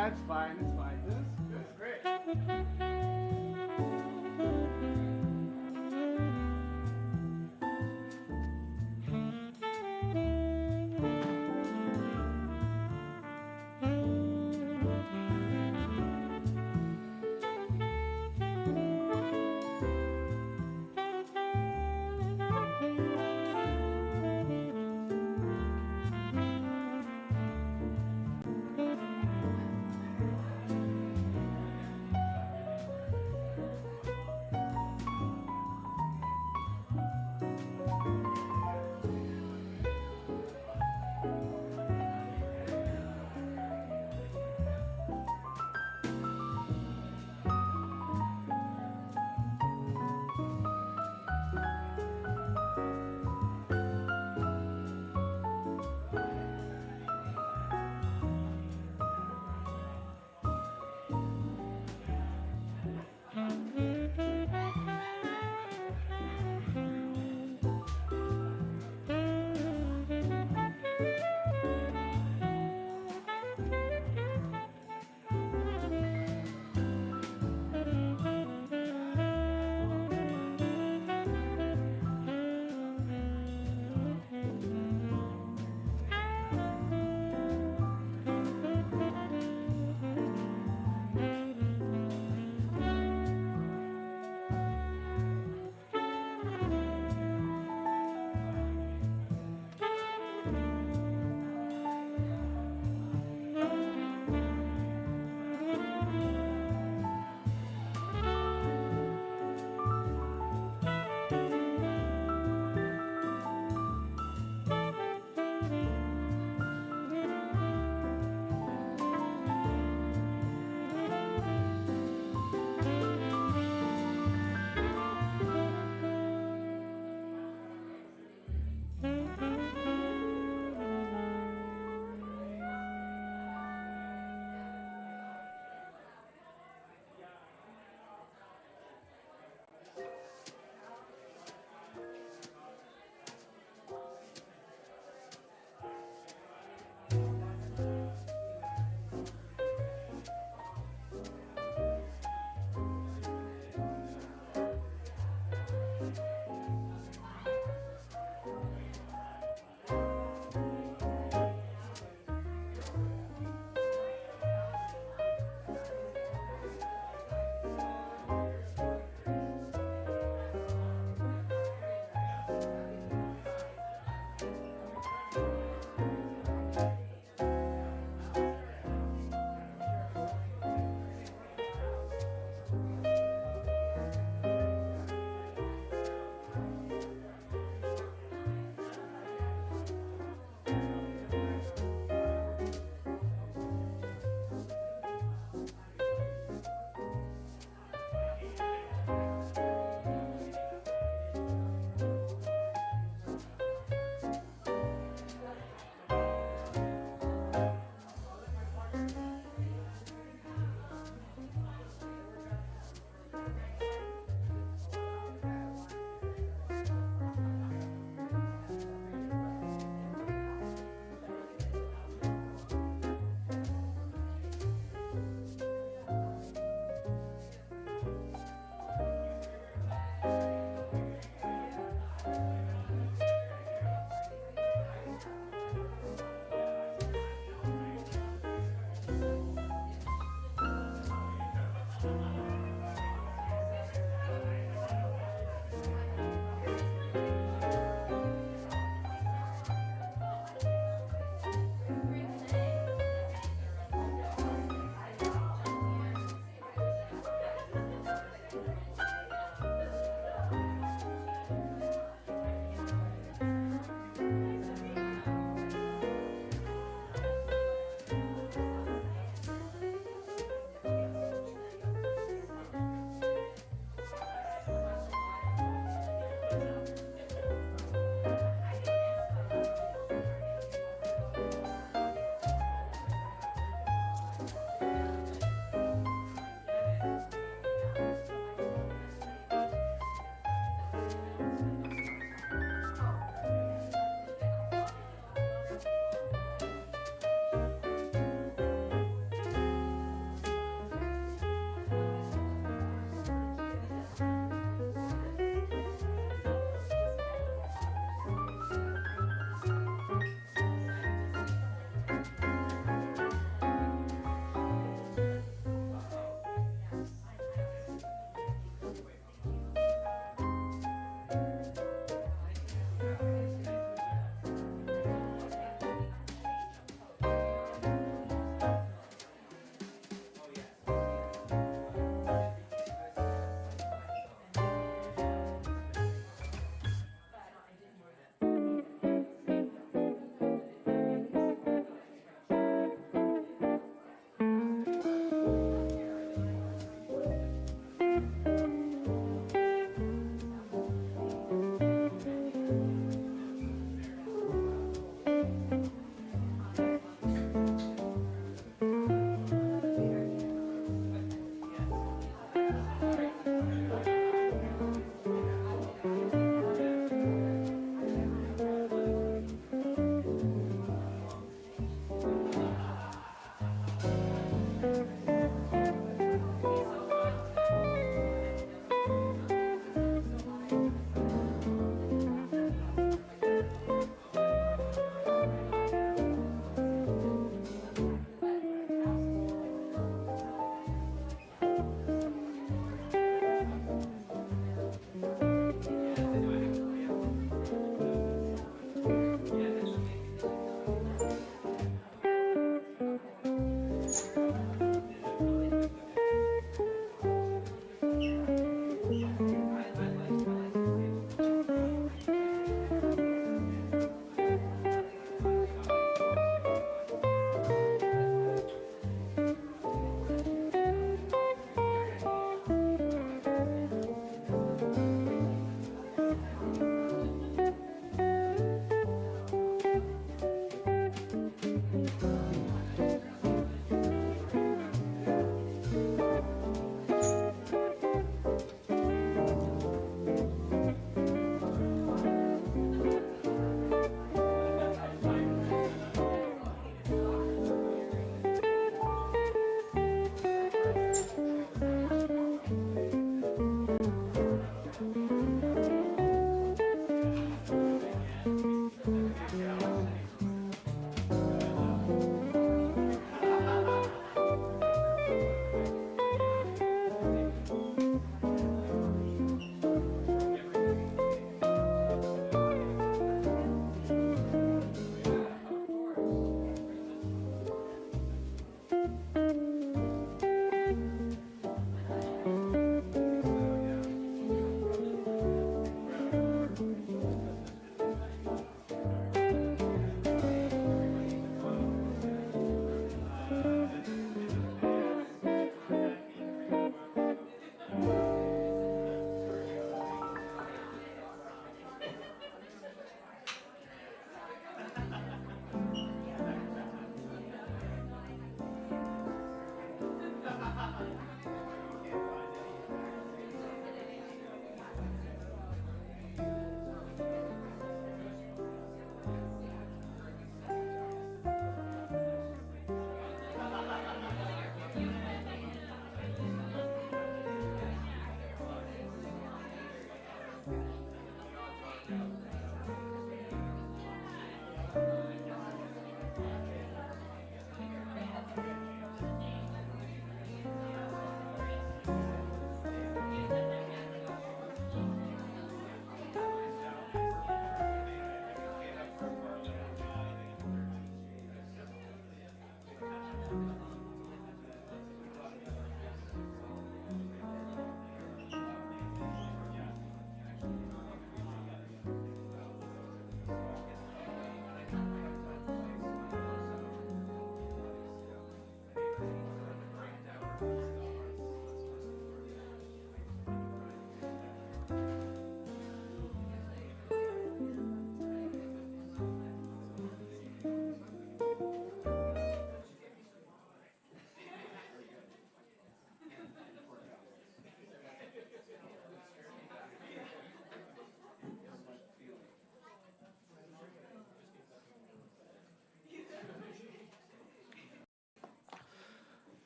That's fine. It's fine. This is great.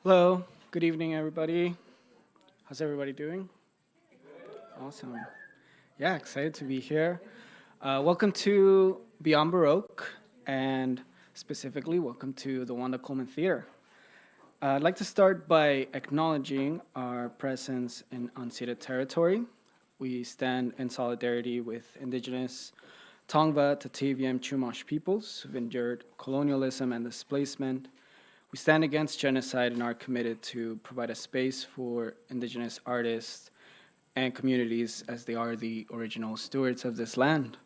Hello, good evening, everybody. How's everybody doing? Awesome. Yeah, excited to be here. Welcome to Beyond Baroque, and specifically, welcome to the Wanda Coleman Theater. I'd like to start by acknowledging our presence in unceded territory. We stand in solidarity with Indigenous Tongva, Tatavia, and Chumash peoples who've endured colonialism and displacement. We stand against genocide and are committed to provide a space for Indigenous artists and communities as they are the original stewards of this land.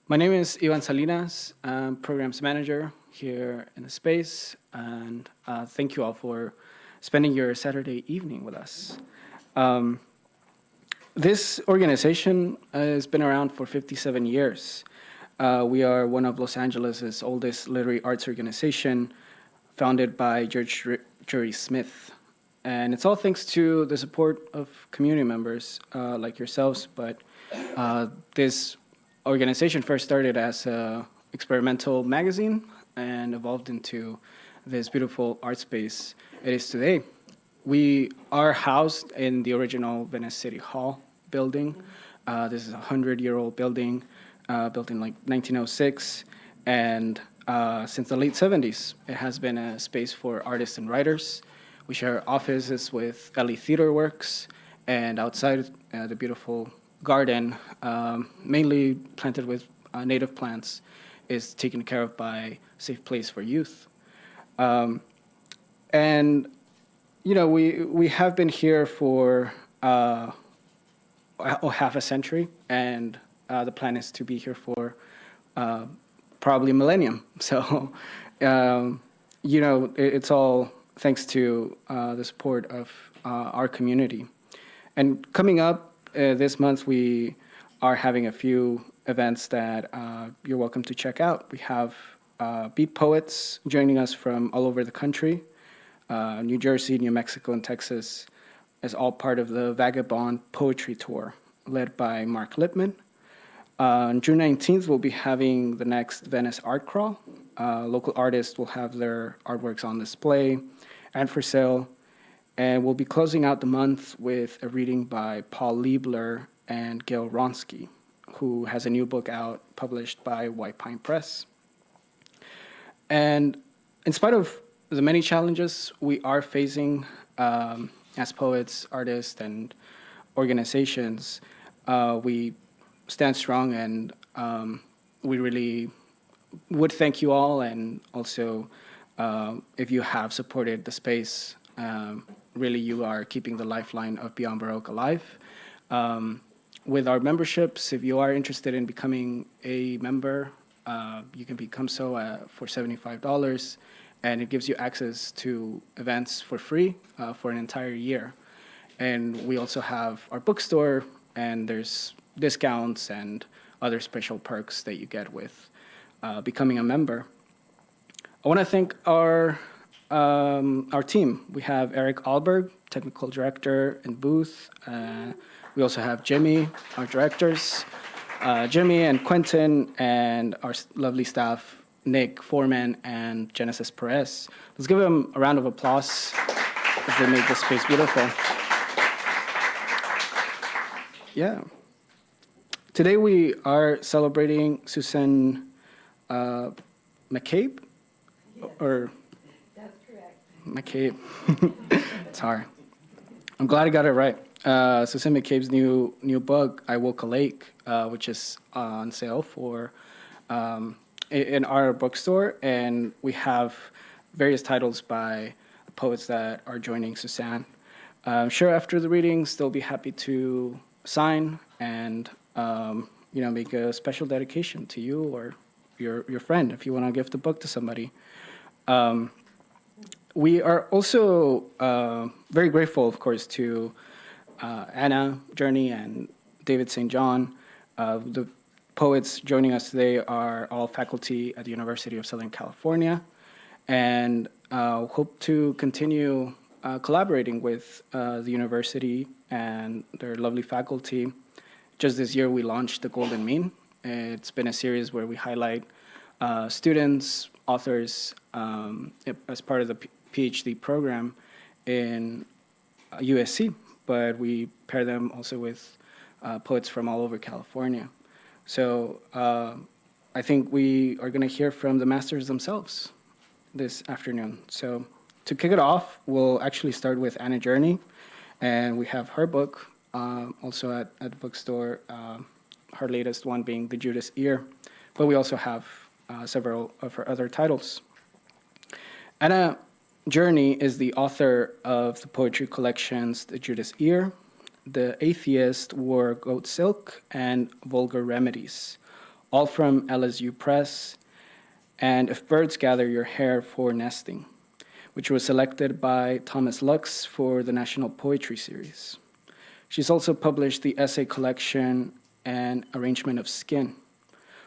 My name is Ivan Salinas. I'm Programs Manager here in the space, and thank you all for spending your Saturday evening with us. This organization has been around for 57 years. We are one of Los Angeles' oldest literary arts organization, founded by George Jury Smith. And it's all thanks to the support of community members like yourselves, but this organization first started as an experimental magazine and evolved into this beautiful art space it is today. We are housed in the original Venice City Hall building. This is a 100-year-old building, built in like 1906, and since the late 70s, it has been a space for artists and writers. We share offices with LA Theater Works, and outside the beautiful garden, mainly planted with native plants, is taken care of by Safe Place for Youth. And you know, we have been here for half a century, and the plan is to be here for probably millennium. So, you know, it's all thanks to the support of our community. And coming up this month, we are having a few events that you're welcome to check out. We have beat poets joining us from all over the country, New Jersey, New Mexico, and Texas, as all part of the Vagabond Poetry Tour, led by Mark Lippman. On June 19th, we'll be having the next Venice Art Crawl. Local artists will have their artworks on display and for sale. And we'll be closing out the month with a reading by Paul Liebler and Gail Ronsky, who has a new book out published by White Pine Press. And in spite of the many challenges we are facing as poets, artists, and organizations, we stand strong, and we really would thank you all. And also, if you have supported the space, really you are keeping the lifeline of Beyond Baroque alive. With our memberships, if you are interested in becoming a member, you can become so for $75, and it gives you access to events for free for an entire year. And we also have our bookstore, and there's discounts and other special perks that you get with becoming a member. I want to thank our team. We have Eric Alberg, technical director in booth. We also have Jimmy, our directors, Jimmy and Quentin, and our lovely staff, Nick Foreman and Genesis Perez. Let's give them a round of applause as they make this space beautiful. Yeah. Today we are celebrating Susan McCabe, or That's correct. McCabe. It's hard. I'm glad I got it right. Susan McCabe's new book, I Woke a Lake, which is on sale for in our bookstore, and we have various titles by poets that are joining Susan. I'm sure after the readings, they'll be happy to sign and make a special dedication to you or your friend if you want to gift the book to somebody. We are also very grateful, of course, to Anna Journey and David St. John. The poets joining us today are all faculty at the University of Southern California, and hope to continue collaborating with the university and their lovely faculty. Just this year, we launched The Golden Mean. It's been a series where we highlight students, authors, as part of the PhD program, in USC, but we pair them also with poets from all over California. So I think we are going to hear from the masters themselves this afternoon. So to kick it off, we'll actually start with Anna Journey, and we have her book also at the bookstore, her latest one being The Judas Ear, but we also have several of her other titles. Anna Journey is the author of the poetry collections The Judas Ear, The Atheist Wore Goat Silk, and Vulgar Remedies, all from LSU Press, and If Birds Gather Your Hair for Nesting, which was selected by Thomas Lux for the National Poetry Series. She's also published the essay collection and Arrangement of Skin.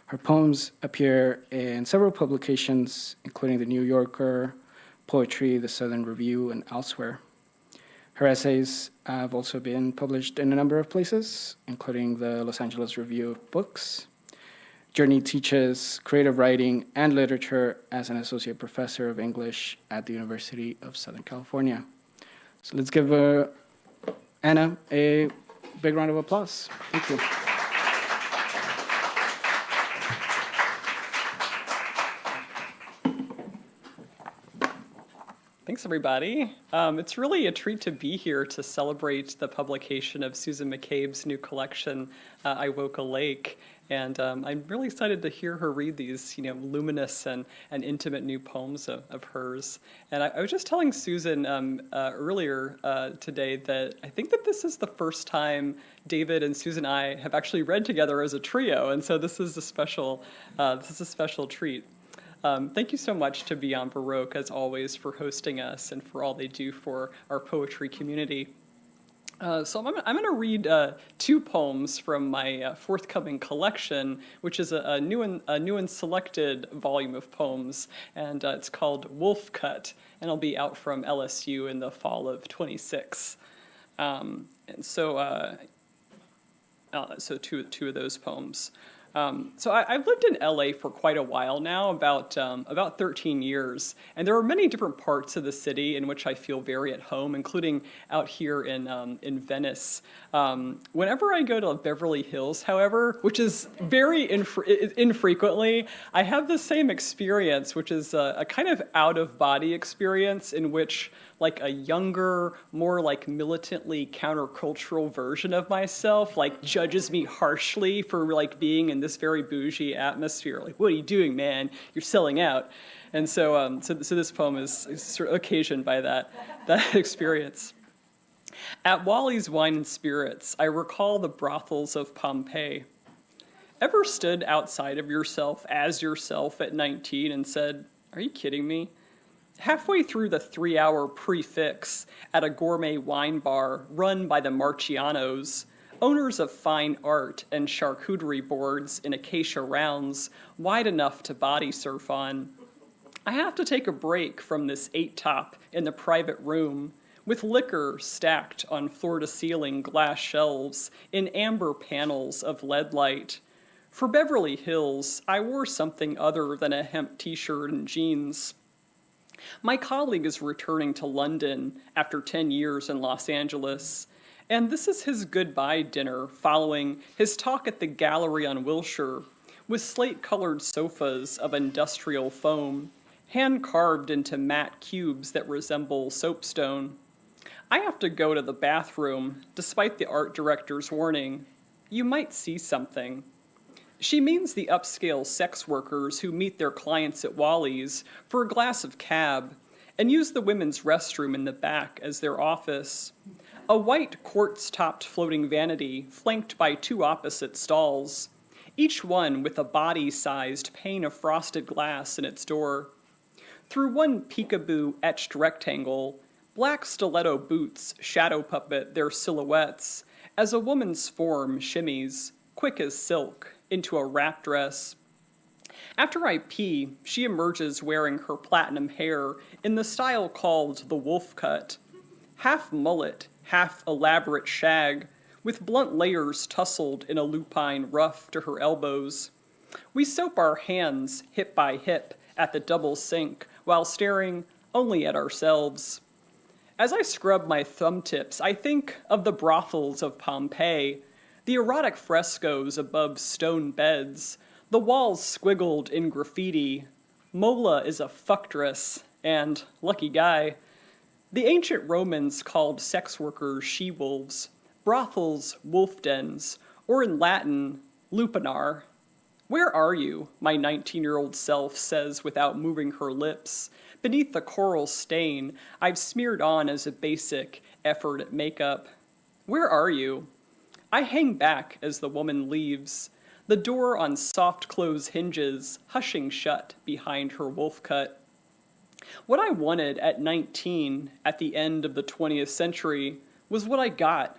Her poems appear in several publications, including The New Yorker, Poetry, The Southern Review, and elsewhere. Her essays have also been published in a number of places, including the Los Angeles Review of Books. Journey teaches creative writing and literature as an associate professor of English at the University of Southern California. So let's give Anna a big round of applause. Thank you. Thanks, everybody. It's really a treat to be here to celebrate the publication of Susan McCabe's new collection, I Woke a Lake. And I'm really excited to hear her read these, luminous and intimate new poems of hers. And I was just telling Susan earlier today that I think that this is the first time David and Susan and I have actually read together as a trio, and so this is a special treat. Thank you so much to Beyond Baroque, as always, for hosting us and for all they do for our poetry community. So I'm going to read two poems from my forthcoming collection, which is a new and selected volume of poems, and it's called Wolf Cut, and it'll be out from LSU in the fall of 26. And so two of those poems. So I've lived in LA for quite a while now, about 13 years, and there are many different parts of the city in which I feel very at home, including out here in Venice. Whenever I go to Beverly Hills, however, which is very infrequently, I have the same experience, which is a kind of out-of-body experience in which like a younger, more like militantly countercultural version of myself like judges me harshly for like being in this very bougie atmosphere. Like, what are you doing, man? You're selling out. And so so this poem is sort of occasioned by that experience. At Wally's Wine and Spirits, I recall the brothels of Pompeii. Ever stood outside of yourself as yourself at 19 and said, "Are you kidding me?" Halfway through the 3-hour prefix at a gourmet wine bar run by the Marcianos, owners of fine art and charcuterie boards in acacia rounds wide enough to body surf on, I have to take a break from this 8-top in the private room, with liquor stacked on floor-to-ceiling glass shelves in amber panels of lead light. For Beverly Hills, I wore something other than a hemp t-shirt and jeans. My colleague is returning to London after 10 years in Los Angeles, and this is his goodbye dinner following his talk at the Gallery on Wilshire, with slate-colored sofas of industrial foam, hand-carved into matte cubes that resemble soapstone. I have to go to the bathroom, despite the art director's warning. You might see something. She means the upscale sex workers who meet their clients at Wally's for a glass of cab and use the women's restroom in the back as their office. A white quartz-topped floating vanity flanked by two opposite stalls, each one with a body-sized pane of frosted glass in its door. Through one peekaboo etched rectangle, black stiletto boots shadow puppet their silhouettes as a woman's form shimmies, quick as silk, into a wrap dress. After I pee, she emerges wearing her platinum hair in the style called the wolf cut, half mullet, half elaborate shag, with blunt layers tousled in a lupine ruff to her elbows. We soap our hands hip by hip at the double sink while staring only at ourselves. As I scrub my thumb tips, I think of the brothels of Pompeii, the erotic frescoes above stone beds, the walls squiggled in graffiti. Mola is a fuckdress, and lucky guy. The ancient Romans called sex workers she-wolves, brothels wolf dens, or in Latin, lupanar. Where are you, my 19-year-old self says without moving her lips, beneath the coral stain I've smeared on as a basic effort at makeup. Where are you? I hang back as the woman leaves, the door on soft close hinges hushing shut behind her wolf cut. What I wanted at 19 at the end of the 20th century was what I got.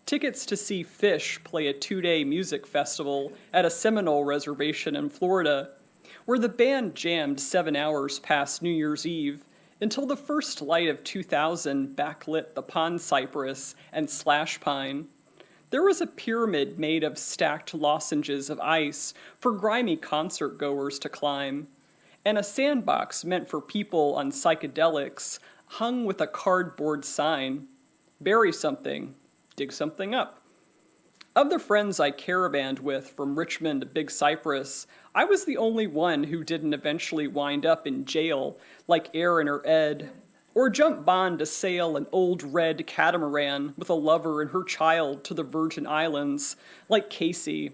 Tickets to see Fish play a 2-day music festival at a Seminole reservation in Florida, where the band jammed 7 hours past New Year's Eve until the first light of 2000 backlit the pond cypress and slash pine. There was a pyramid made of stacked lozenges of ice for grimy concert goers to climb, and a sandbox meant for people on psychedelics hung with a cardboard sign, "Bury something, dig something up." Of the friends I caravanned with from Richmond to Big Cypress, I was the only one who didn't eventually wind up in jail like Aaron or Ed, or jump bond to sail an old red catamaran with a lover and her child to the Virgin Islands like Casey.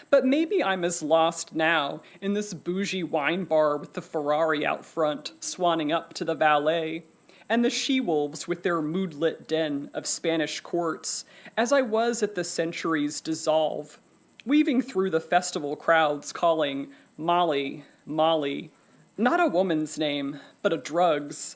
But maybe I'm as lost now in this bougie wine bar with the Ferrari out front, swanning up to the valet, and the she-wolves with their mood-lit den of Spanish courts, as I was at the century's dissolve, weaving through the festival crowds calling Molly, Molly, not a woman's name, but a drug's.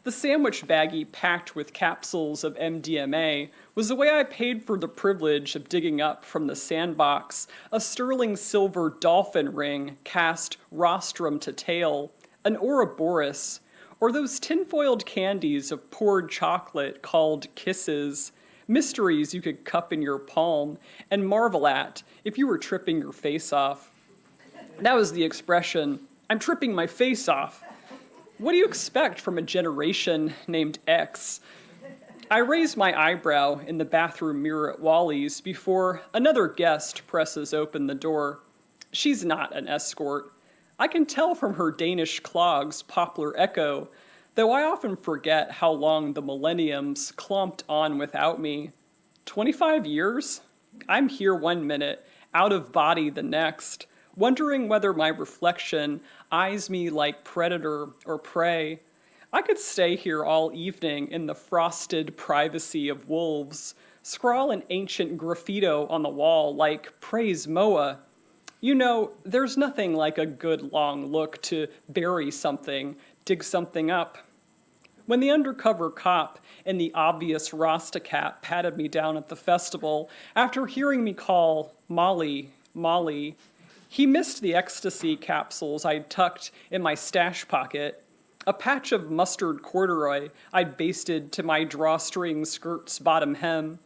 The sandwich baggie packed with capsules of MDMA was the way I paid for the privilege of digging up from the sandbox a sterling silver dolphin ring cast rostrum to tail, an Ouroboros, or those tinfoiled candies of poured chocolate called kisses, mysteries you could cup in your palm and marvel at if you were tripping your face off. That was the expression, "I'm tripping my face off." What do you expect from a generation named X? I raise my eyebrow in the bathroom mirror at Wally's before another guest presses open the door. She's not an escort. I can tell from her Danish clogs poplar echo, though I often forget how long the millenniums clomped on without me. 25 years? I'm here one minute, out of body the next, wondering whether my reflection eyes me like predator or prey. I could stay here all evening in the frosted privacy of wolves, scrawl an ancient graffito on the wall like "Praise Moa." You know, there's nothing like a good long look to bury something, dig something up. When the undercover cop in the obvious Rasta cap patted me down at the festival after hearing me call Molly, Molly, he missed the ecstasy capsules I'd tucked in my stash pocket, a patch of mustard corduroy I'd basted to my drawstring skirt's bottom hem.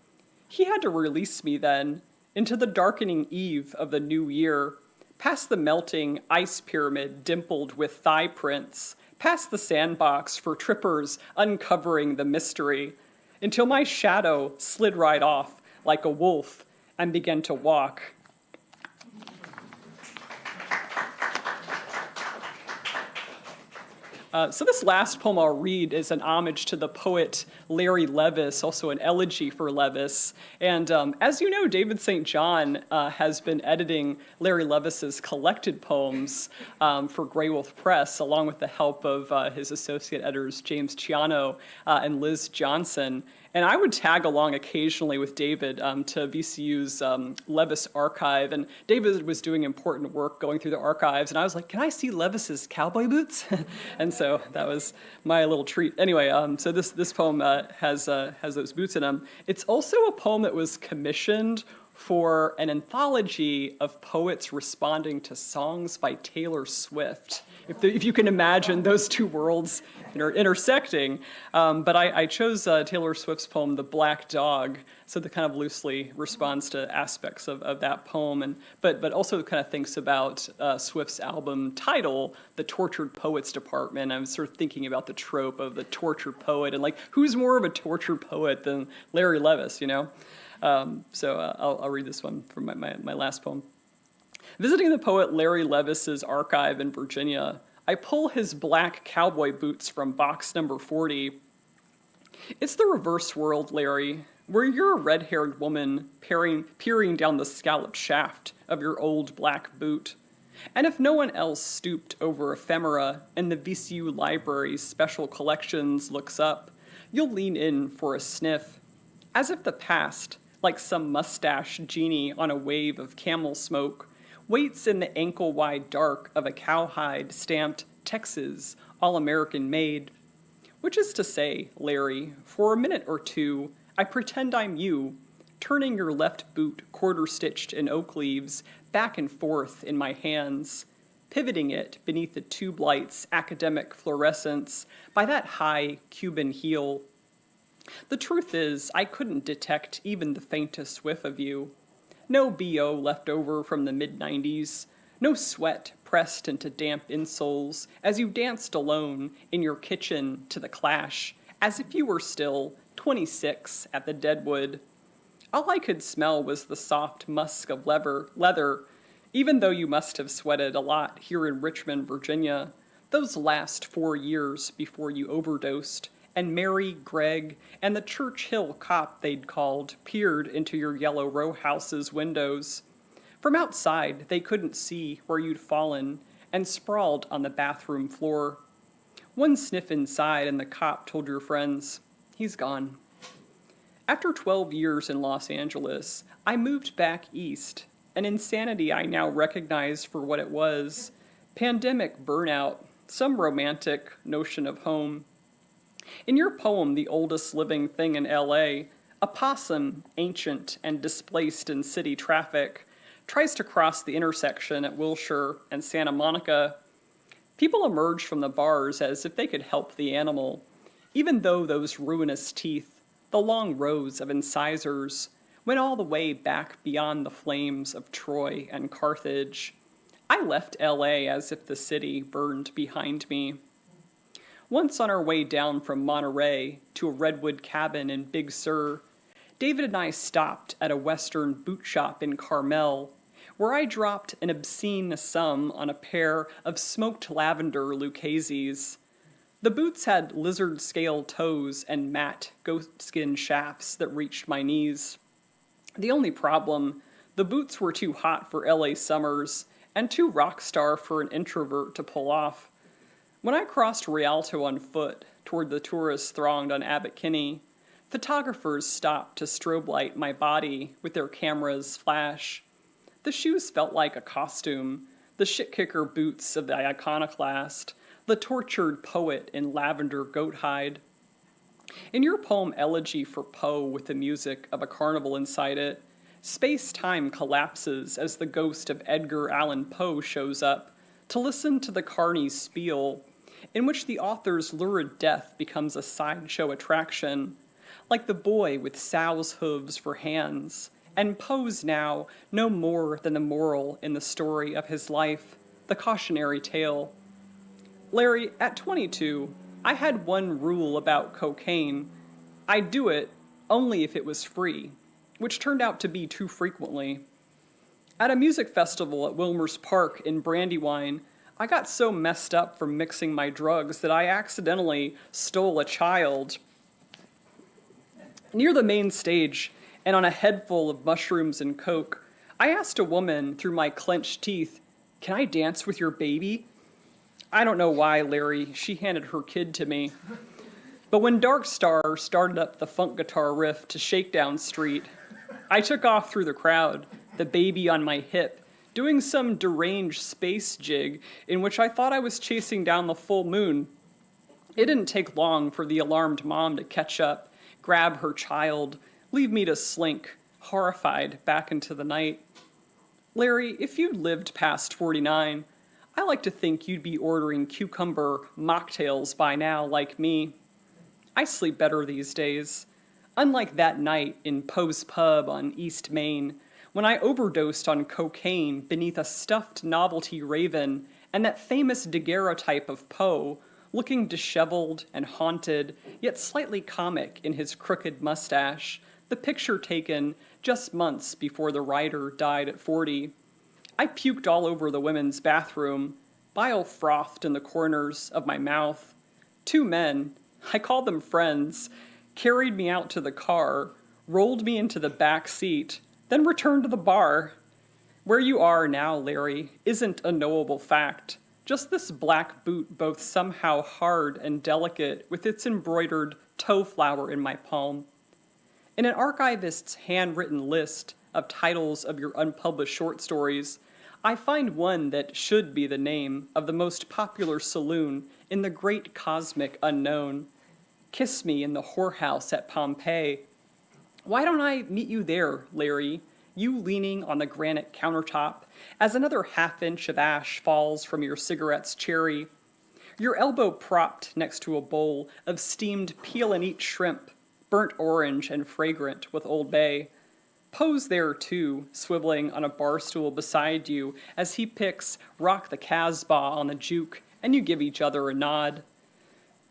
He had to release me then, into the darkening eve of the new year, past the melting ice pyramid dimpled with thigh prints, past the sandbox for trippers uncovering the mystery, until my shadow slid right off like a wolf and began to walk. So this last poem I'll read is an homage to the poet Larry Levis, also an elegy for Levis. And as you know, David St. John has been editing Larry Levis's collected poems for Grey Wolf Press, along with the help of his associate editors James Ciano and Liz Johnson. And I would tag along occasionally with David to VCU's Levis archive. And David was doing important work going through the archives. And I was like, can I see Levis's cowboy boots? And so that was my little treat. Anyway, so this poem has those boots in them. It's also a poem that was commissioned for an anthology of poets responding to songs by Taylor Swift. If you can imagine those two worlds intersecting. But I chose Taylor Swift's poem, The Black Dog, so that kind of loosely responds to aspects of that poem, but also kind of thinks about Swift's album title, The Tortured Poets Department. I was sort of thinking about the trope of the tortured poet, and like, who's more of a tortured poet than Larry Levis, you know? I'll read this one from my last poem. Visiting the poet Larry Levis's archive in Virginia, I pull his black cowboy boots from box number 40. It's the reverse world, Larry, where you're a red-haired woman peering down the scalloped shaft of your old black boot. And if no one else stooped over ephemera in the VCU library's special collections looks up, you'll lean in for a sniff, as if the past, like some mustache genie on a wave of camel smoke, waits in the ankle-wide dark of a cowhide stamped Texas, all-American made. Which is to say, Larry, for a minute or two, I pretend I'm you, turning your left boot quarter-stitched in oak leaves back and forth in my hands, pivoting it beneath the tube light's academic fluorescence by that high Cuban heel. The truth is, I couldn't detect even the faintest whiff of you. No BO left over from the mid-90s, no sweat pressed into damp insoles as you danced alone in your kitchen to the Clash, as if you were still 26 at the Deadwood. All I could smell was the soft musk of leather, even though you must have sweated a lot here in Richmond, Virginia, those last 4 years before you overdosed, and Mary, Greg, and the Churchill cop they'd called peered into your yellow row house's windows. From outside, they couldn't see where you'd fallen and sprawled on the bathroom floor. One sniff inside and the cop told your friends, he's gone. After 12 years in Los Angeles, I moved back east, an insanity I now recognize for what it was, pandemic burnout, some romantic notion of home. In your poem, The Oldest Living Thing in L.A., a possum, ancient and displaced in city traffic, tries to cross the intersection at Wilshire and Santa Monica. People emerge from the bars as if they could help the animal, even though those ruinous teeth, the long rows of incisors, went all the way back beyond the flames of Troy and Carthage. I left L.A. as if the city burned behind me. Once on our way down from Monterey to a redwood cabin in Big Sur, David and I stopped at a Western boot shop in Carmel, where I dropped an obscene sum on a pair of smoked lavender Lucchese's. The boots had lizard-scale toes and matte goatskin shafts that reached my knees. The only problem, the boots were too hot for LA summers and too rock star for an introvert to pull off. When I crossed Rialto on foot toward the tourists thronged on Abbot Kinney, photographers stopped to strobe light my body with their cameras' flash. The shoes felt like a costume, the shit-kicker boots of the iconoclast, the tortured poet in lavender goat hide. In your poem Elegy for Poe with the music of a carnival inside it, space-time collapses as the ghost of Edgar Allan Poe shows up to listen to the carny's spiel, in which the author's lurid death becomes a sideshow attraction, like the boy with sow's hooves for hands, and Poe's now no more than the moral in the story of his life, the cautionary tale. Larry, at 22, I had one rule about cocaine. I'd do it only if it was free, which turned out to be too frequently. At a music festival at Wilmer's Park in Brandywine, I got so messed up from mixing my drugs that I accidentally stole a child. Near the main stage, and on a head full of mushrooms and coke, I asked a woman through my clenched teeth, "Can I dance with your baby?" I don't know why, Larry, she handed her kid to me. But when Dark Star started up the funk guitar riff to Shakedown Street, I took off through the crowd, the baby on my hip, doing some deranged space jig in which I thought I was chasing down the full moon. It didn't take long for the alarmed mom to catch up, grab her child, leave me to slink, horrified back into the night. Larry, if you'd lived past 49, I like to think you'd be ordering cucumber mocktails by now like me. I sleep better these days. Unlike that night in Poe's Pub on East Main, when I overdosed on cocaine beneath a stuffed novelty raven and that famous daguerreotype of Poe, looking disheveled and haunted, yet slightly comic in his crooked mustache, the picture taken just months before the writer died at 40. I puked all over the women's bathroom, bile frothed in the corners of my mouth. Two men, I call them friends, carried me out to the car, rolled me into the back seat, then returned to the bar. Where you are now, Larry, isn't a knowable fact. Just this black boot, both somehow hard and delicate, with its embroidered toe flower in my palm. In an archivist's handwritten list of titles of your unpublished short stories, I find one that should be the name of the most popular saloon in the great cosmic unknown. Kiss Me in the Whorehouse at Pompeii. Why don't I meet you there, Larry, you leaning on the granite countertop as another half-inch of ash falls from your cigarette's cherry, your elbow propped next to a bowl of steamed peel-and-eat shrimp, burnt orange and fragrant with Old Bay. Poe's there, too, swiveling on a bar stool beside you as he picks Rock the Casbah on the juke, and you give each other a nod.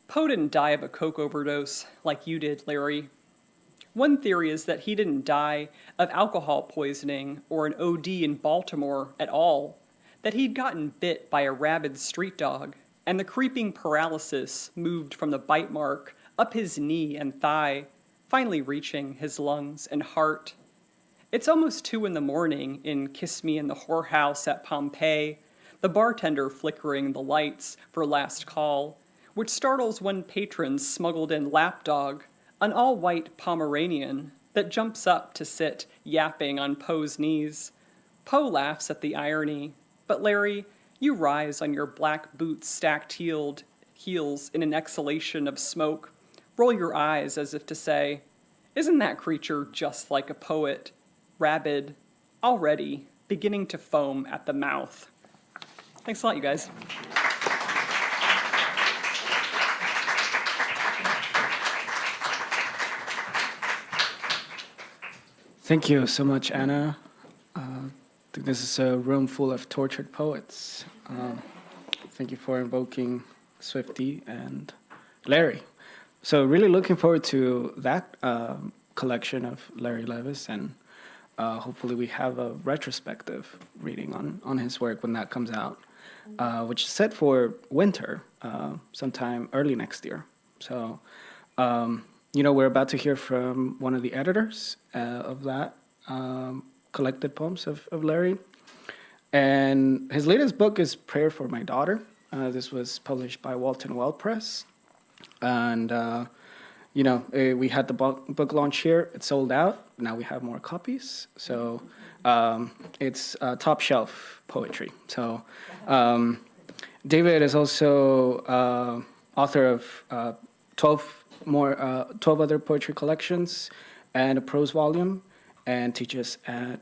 Poe didn't die of a coke overdose like you did, Larry. One theory is that he didn't die of alcohol poisoning or an OD in Baltimore at all, that he'd gotten bit by a rabid street dog, and the creeping paralysis moved from the bite mark up his knee and thigh, finally reaching his lungs and heart. It's almost 2 a.m. in Kiss Me in the Whorehouse at Pompeii, the bartender flickering the lights for last call, which startles one patron's smuggled-in lapdog, an all-white Pomeranian that jumps up to sit yapping on Poe's knees. Poe laughs at the irony, but Larry, you rise on your black boots stacked heels in an exhalation of smoke, roll your eyes as if to say, isn't that creature just like a poet, rabid, already beginning to foam at the mouth? Thanks a lot, you guys. Thank you so much, Anna. I think this is a room full of tortured poets. Thank you for invoking Swifty and Larry. So really looking forward to that collection of Larry Levis, and hopefully we have a retrospective reading on his work when that comes out, which is set for winter, sometime early next year. So, we're about to hear from one of the editors of that collected poems of Larry. And his latest book is Prayer for My Daughter. This was published by Walton Well Press. And, we had the book launch here. It sold out. Now we have more copies. So it's top shelf poetry. So David is also author of 12 other poetry collections and a prose volume, and teaches at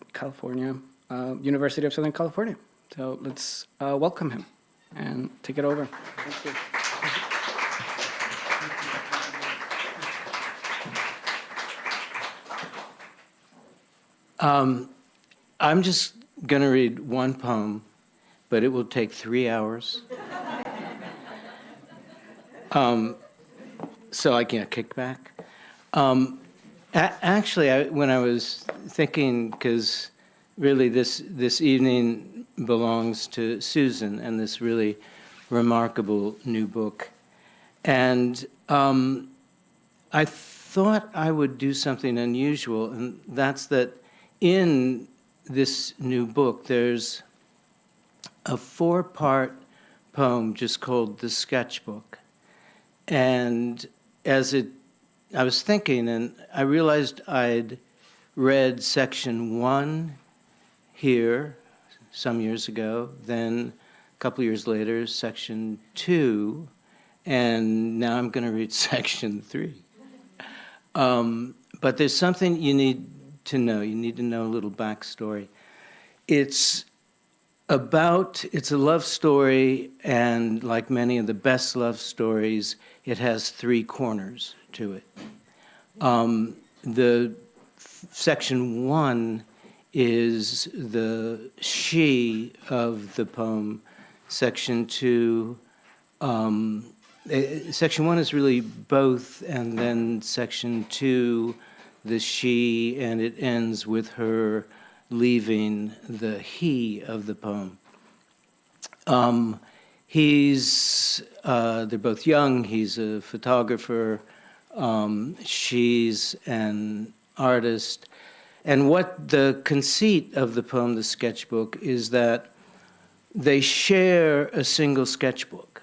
University of Southern California. So let's welcome him and take it over. Thank you. I'm just going to read one poem, but it will take 3 hours. So I get a kickback. Actually, when I was thinking, because really this evening belongs to Susan and this really remarkable new book. And I thought I would do something unusual, and that's that in this new book, there's a 4-part poem just called The Sketchbook. And I was thinking, and I realized I'd read section 1 here some years ago, then a couple years later, section 2, and now I'm going to read section 3. But there's something you need to know. You need to know a little backstory. It's a love story, and like many of the best love stories, it has three corners to it. The section one is the she of the poem. Section two, section one is really both, and then section two, the she, and it ends with her leaving the he of the poem. They're both young. He's a photographer. She's an artist. And what the conceit of the poem, the sketchbook, is that they share a single sketchbook.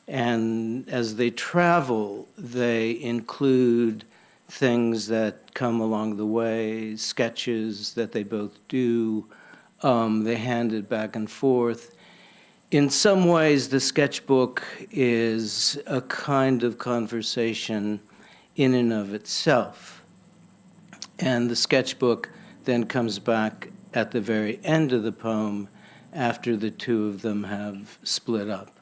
And as they travel, they include things that come along the way, sketches that they both do. They hand it back and forth. In some ways, the sketchbook is a kind of conversation in and of itself. And the sketchbook then comes back at the very end of the poem after the two of them have split up.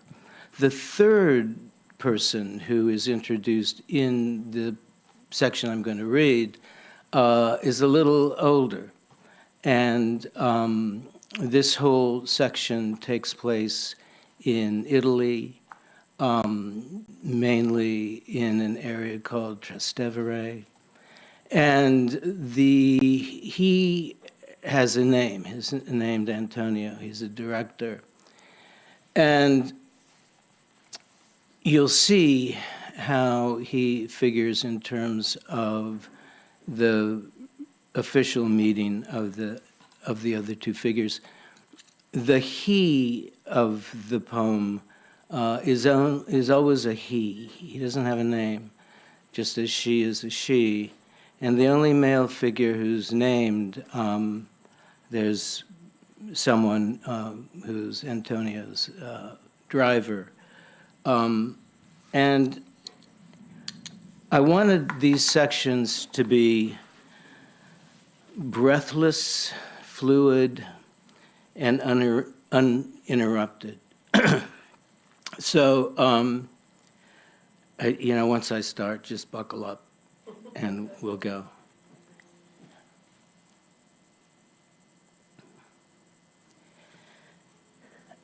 The third person who is introduced in the section I'm going to read is a little older. And this whole section takes place in Italy, mainly in an area called Trastevere. And he has a name. He's named Antonio. He's a director. And you'll see how he figures in terms of the official meeting of the other two figures. The he of the poem is always a he. He doesn't have a name, just as she is a she. And the only male figure who's named, there's someone who's Antonio's driver. And I wanted these sections to be breathless, fluid, and uninterrupted. So, once I start, just buckle up and we'll go.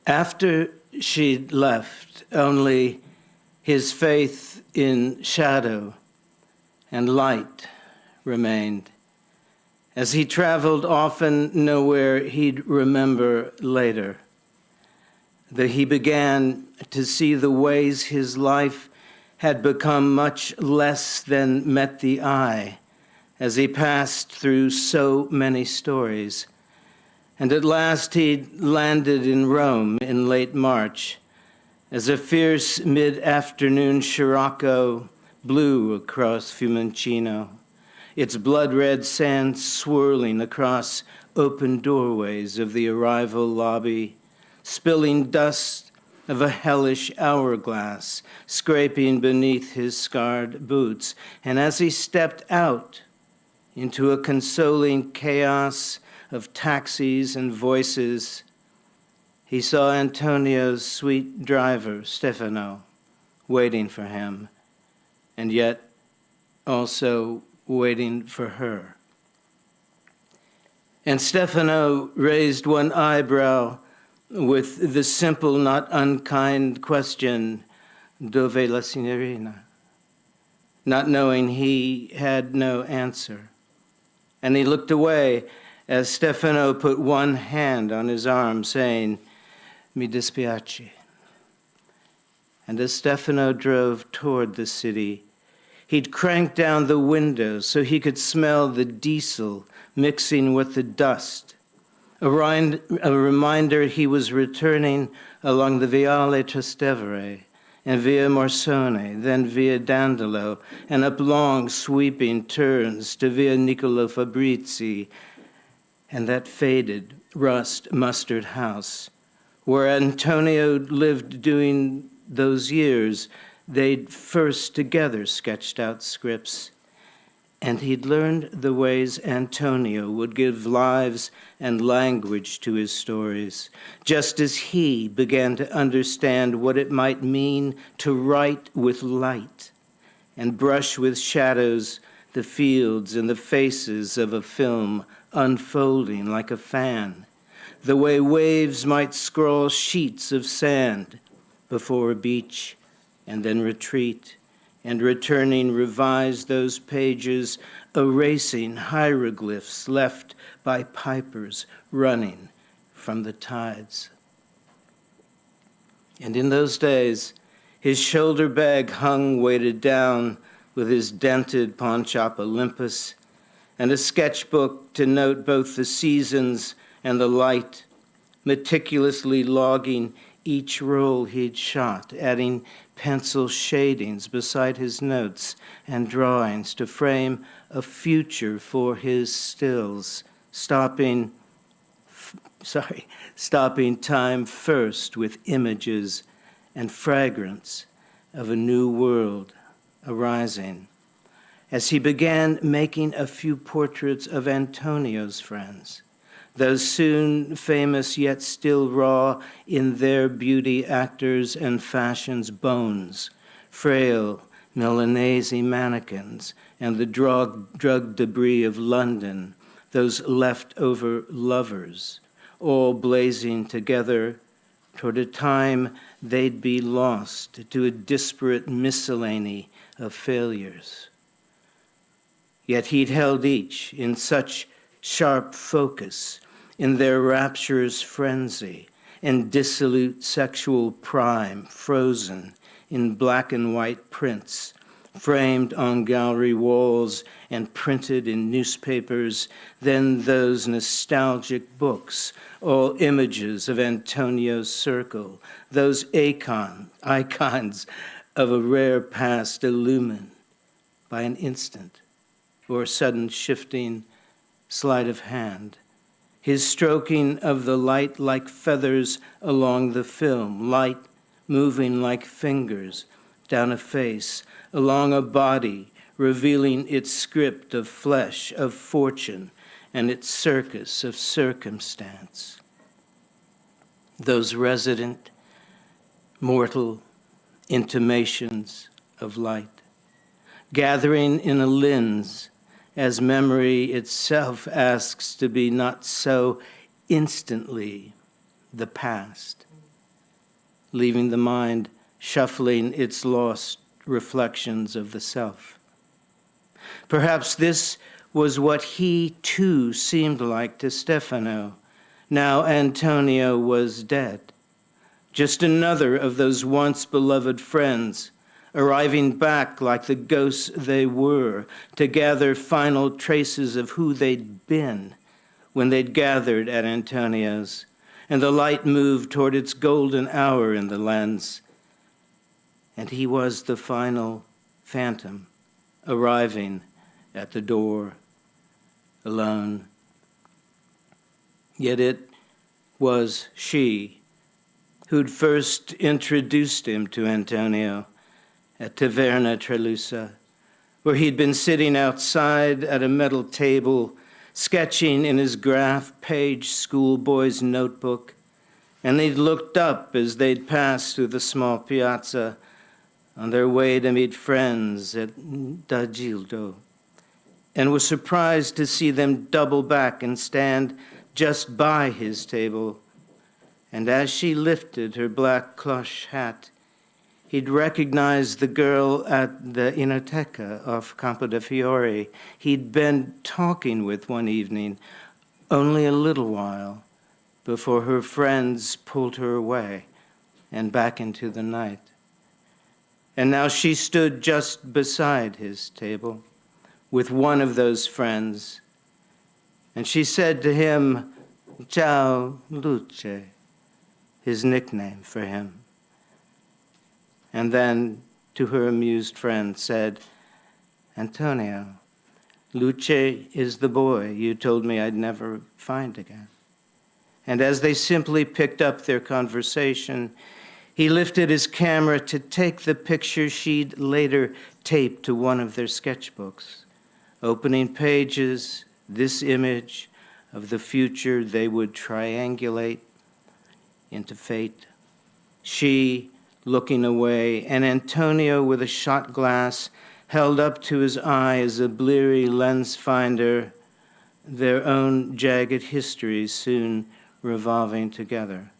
After she'd left, only his faith in shadow and light remained. As he traveled often nowhere he'd remember later, that he began to see the ways his life had become much less than met the eye as he passed through so many stories. And at last he'd landed in Rome in late March as a fierce mid-afternoon scirocco blew across Fiumicino, its blood-red sand swirling across open doorways of the arrival lobby, spilling dust of a hellish hourglass, scraping beneath his scarred boots. And as he stepped out into a consoling chaos of taxis and voices, he saw Antonio's sweet driver, Stefano, waiting for him, and yet also waiting for her. And Stefano raised one eyebrow with the simple, not unkind question, "Dove la signorina?" Not knowing he had no answer. And he looked away as Stefano put one hand on his arm, saying, "Mi dispiace." And as Stefano drove toward the city, he'd crank down the window so he could smell the diesel mixing with the dust, a reminder he was returning along the Viale Trastevere and Via Morsone, then Via Dandolo, and up long sweeping turns to Via Niccolo Fabrizi, and that faded rust mustard house where Antonio lived during those years they'd first together sketched out scripts. And he'd learned the ways Antonio would give lives and language to his stories, just as he began to understand what it might mean to write with light and brush with shadows the fields and the faces of a film unfolding like a fan, the way waves might scrawl sheets of sand before a beach and then retreat, and returning revise those pages, erasing hieroglyphs left by pipers running from the tides. And in those days, his shoulder bag hung weighted down with his dented pawnshop Olympus, and a sketchbook to note both the seasons and the light, meticulously logging each roll he'd shot, adding pencil shadings beside his notes and drawings to frame a future for his stills, stopping time first with images and fragrance of a new world arising. As he began making a few portraits of Antonio's friends, those soon famous yet still raw in their beauty actors and fashion's bones, frail Milanese mannequins, and the drug debris of London, those leftover lovers, all blazing together toward a time they'd be lost to a disparate miscellany of failures. Yet he'd held each in such sharp focus in their rapturous frenzy and dissolute sexual prime, frozen in black and white prints, framed on gallery walls and printed in newspapers, then those nostalgic books, all images of Antonio's circle, those icons of a rare past illumined by an instant or sudden shifting sleight of hand, his stroking of the light like feathers along the film, light moving like fingers down a face, along a body, revealing its script of flesh, of fortune, and its circus of circumstance. Those resident, mortal intimations of light, gathering in a lens as memory itself asks to be not so instantly the past, leaving the mind shuffling its lost reflections of the self. Perhaps this was what he too seemed like to Stefano. Now Antonio was dead, just another of those once beloved friends, arriving back like the ghosts they were to gather final traces of who they'd been when they'd gathered at Antonio's, and the light moved toward its golden hour in the lens. And he was the final phantom arriving at the door, alone. Yet it was she who'd first introduced him to Antonio at Taverna Trelusa, where he'd been sitting outside at a metal table, sketching in his graph-page schoolboy's notebook, and they'd looked up as they'd passed through the small piazza on their way to meet friends at D'Agildo, and was surprised to see them double back and stand just by his table. And as she lifted her black cloche hat, he'd recognized the girl at the Inoteca of Campo de Fiore he'd been talking with one evening, only a little while before her friends pulled her away and back into the night. And now she stood just beside his table with one of those friends, and she said to him, "Ciao, Luce," his nickname for him. And then, to her amused friend, said, "Antonio, Luce is the boy you told me I'd never find again." And as they simply picked up their conversation, he lifted his camera to take the picture she'd later taped to one of their sketchbooks, Opening pages, this image of the future they would triangulate into fate. She looking away, and Antonio with a shot glass held up to his eye as a bleary lens finder, their own jagged histories soon revolving together.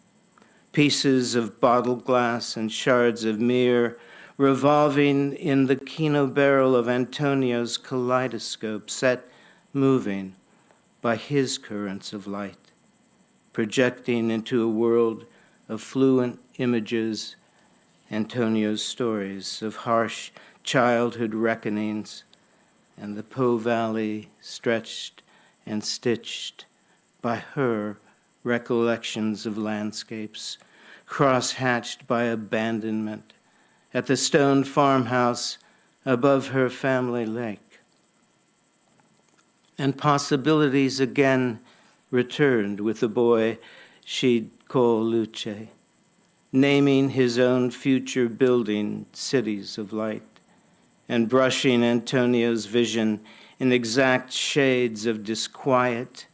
Pieces of bottled glass and shards of mirror revolving in the kino barrel of Antonio's kaleidoscope, set moving by his currents of light, projecting into a world of fluent images Antonio's stories of harsh childhood reckonings and the Po Valley stretched and stitched by her recollections of landscapes cross-hatched by abandonment at the stone farmhouse above her family lake. And possibilities again returned with the boy she'd call Luce, naming his own future building cities of light, and brushing Antonio's vision in exact shades of disquiet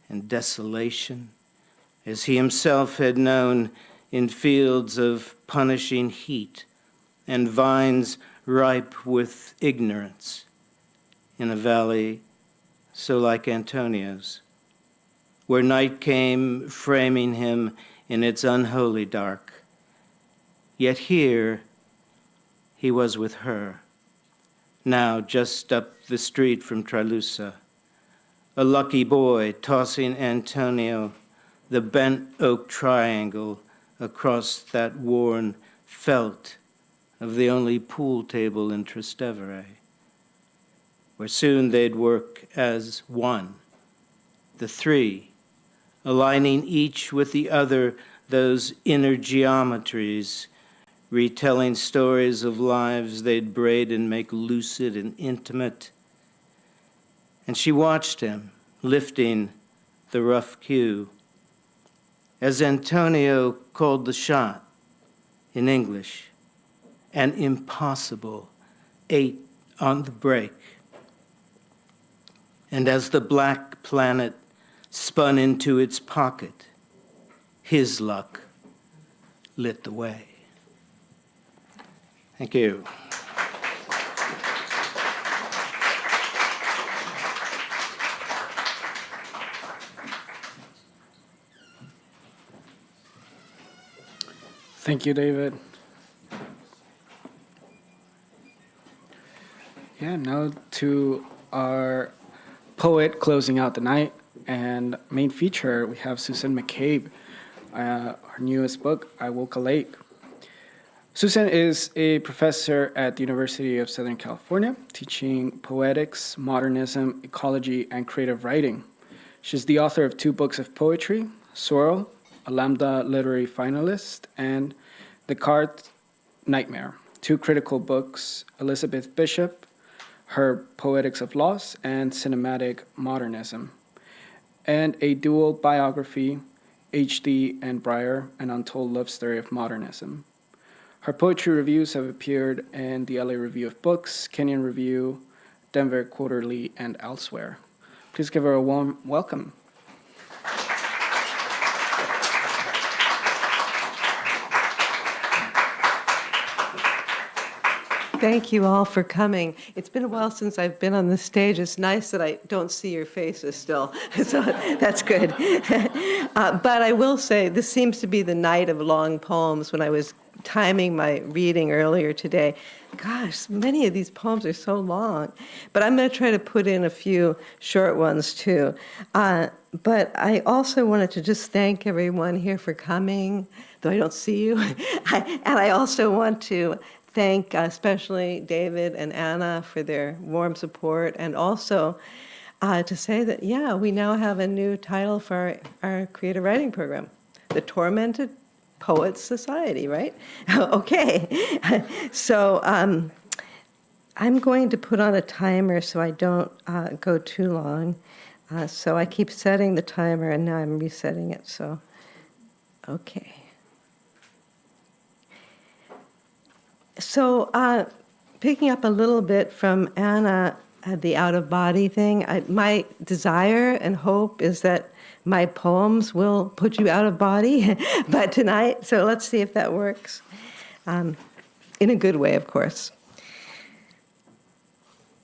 and desolation, as he himself had known in fields of punishing heat and vines ripe with ignorance, in a valley so like Antonio's, where night came framing him in its unholy dark. Yet here he was with her, now just up the street from Tralusa, a lucky boy tossing Antonio the bent oak triangle across that worn felt of the only pool table in Trastevere, where soon they'd work as one, the three, aligning each with the other those inner geometries, retelling stories of lives they'd braid and make lucid and intimate. And she watched him, lifting the rough cue, as Antonio called the shot in English, an impossible 8 on the break. And as the black planet spun into its pocket, his luck lit the way. Thank you. Thank you, David. Yeah, now to our poet closing out the night and main feature, we have Susan McCabe, her newest book, I Woke a Lake. Susan is a professor at the University of Southern California, teaching poetics, modernism, ecology, and creative writing. She's the author of 2 books of poetry, Swirl, a Lambda Literary finalist, and Descartes Nightmare, 2 critical books, Elizabeth Bishop, her Poetics of Loss, and Cinematic Modernism, and a dual biography, H.D. Bryher, an Untold Love Story of Modernism. Her poetry reviews have appeared in the LA Review of Books, Kenyon Review, Denver Quarterly, and elsewhere. Please give her a warm welcome. Thank you all for coming. It's been a while since I've been on the stage. It's nice that I don't see your faces still, so that's good. But I will say, this seems to be the night of long poems. When I was timing my reading earlier today, gosh, many of these poems are so long. But I'm going to try to put in a few short ones, too. But I also wanted to just thank everyone here for coming, though I don't see you. And I also want to thank especially David and Anna for their warm support, and also to say that, yeah, we now have a new title for our creative writing program, the Tormented Poets Society, right? Okay. So I'm going to put on a timer so I don't go too long. So I keep setting the timer, and now I'm resetting it, so okay. So picking up a little bit from Anna, the out-of-body thing. My desire and hope is that my poems will put you out of body, but tonight, so let's see if that works. In a good way, of course.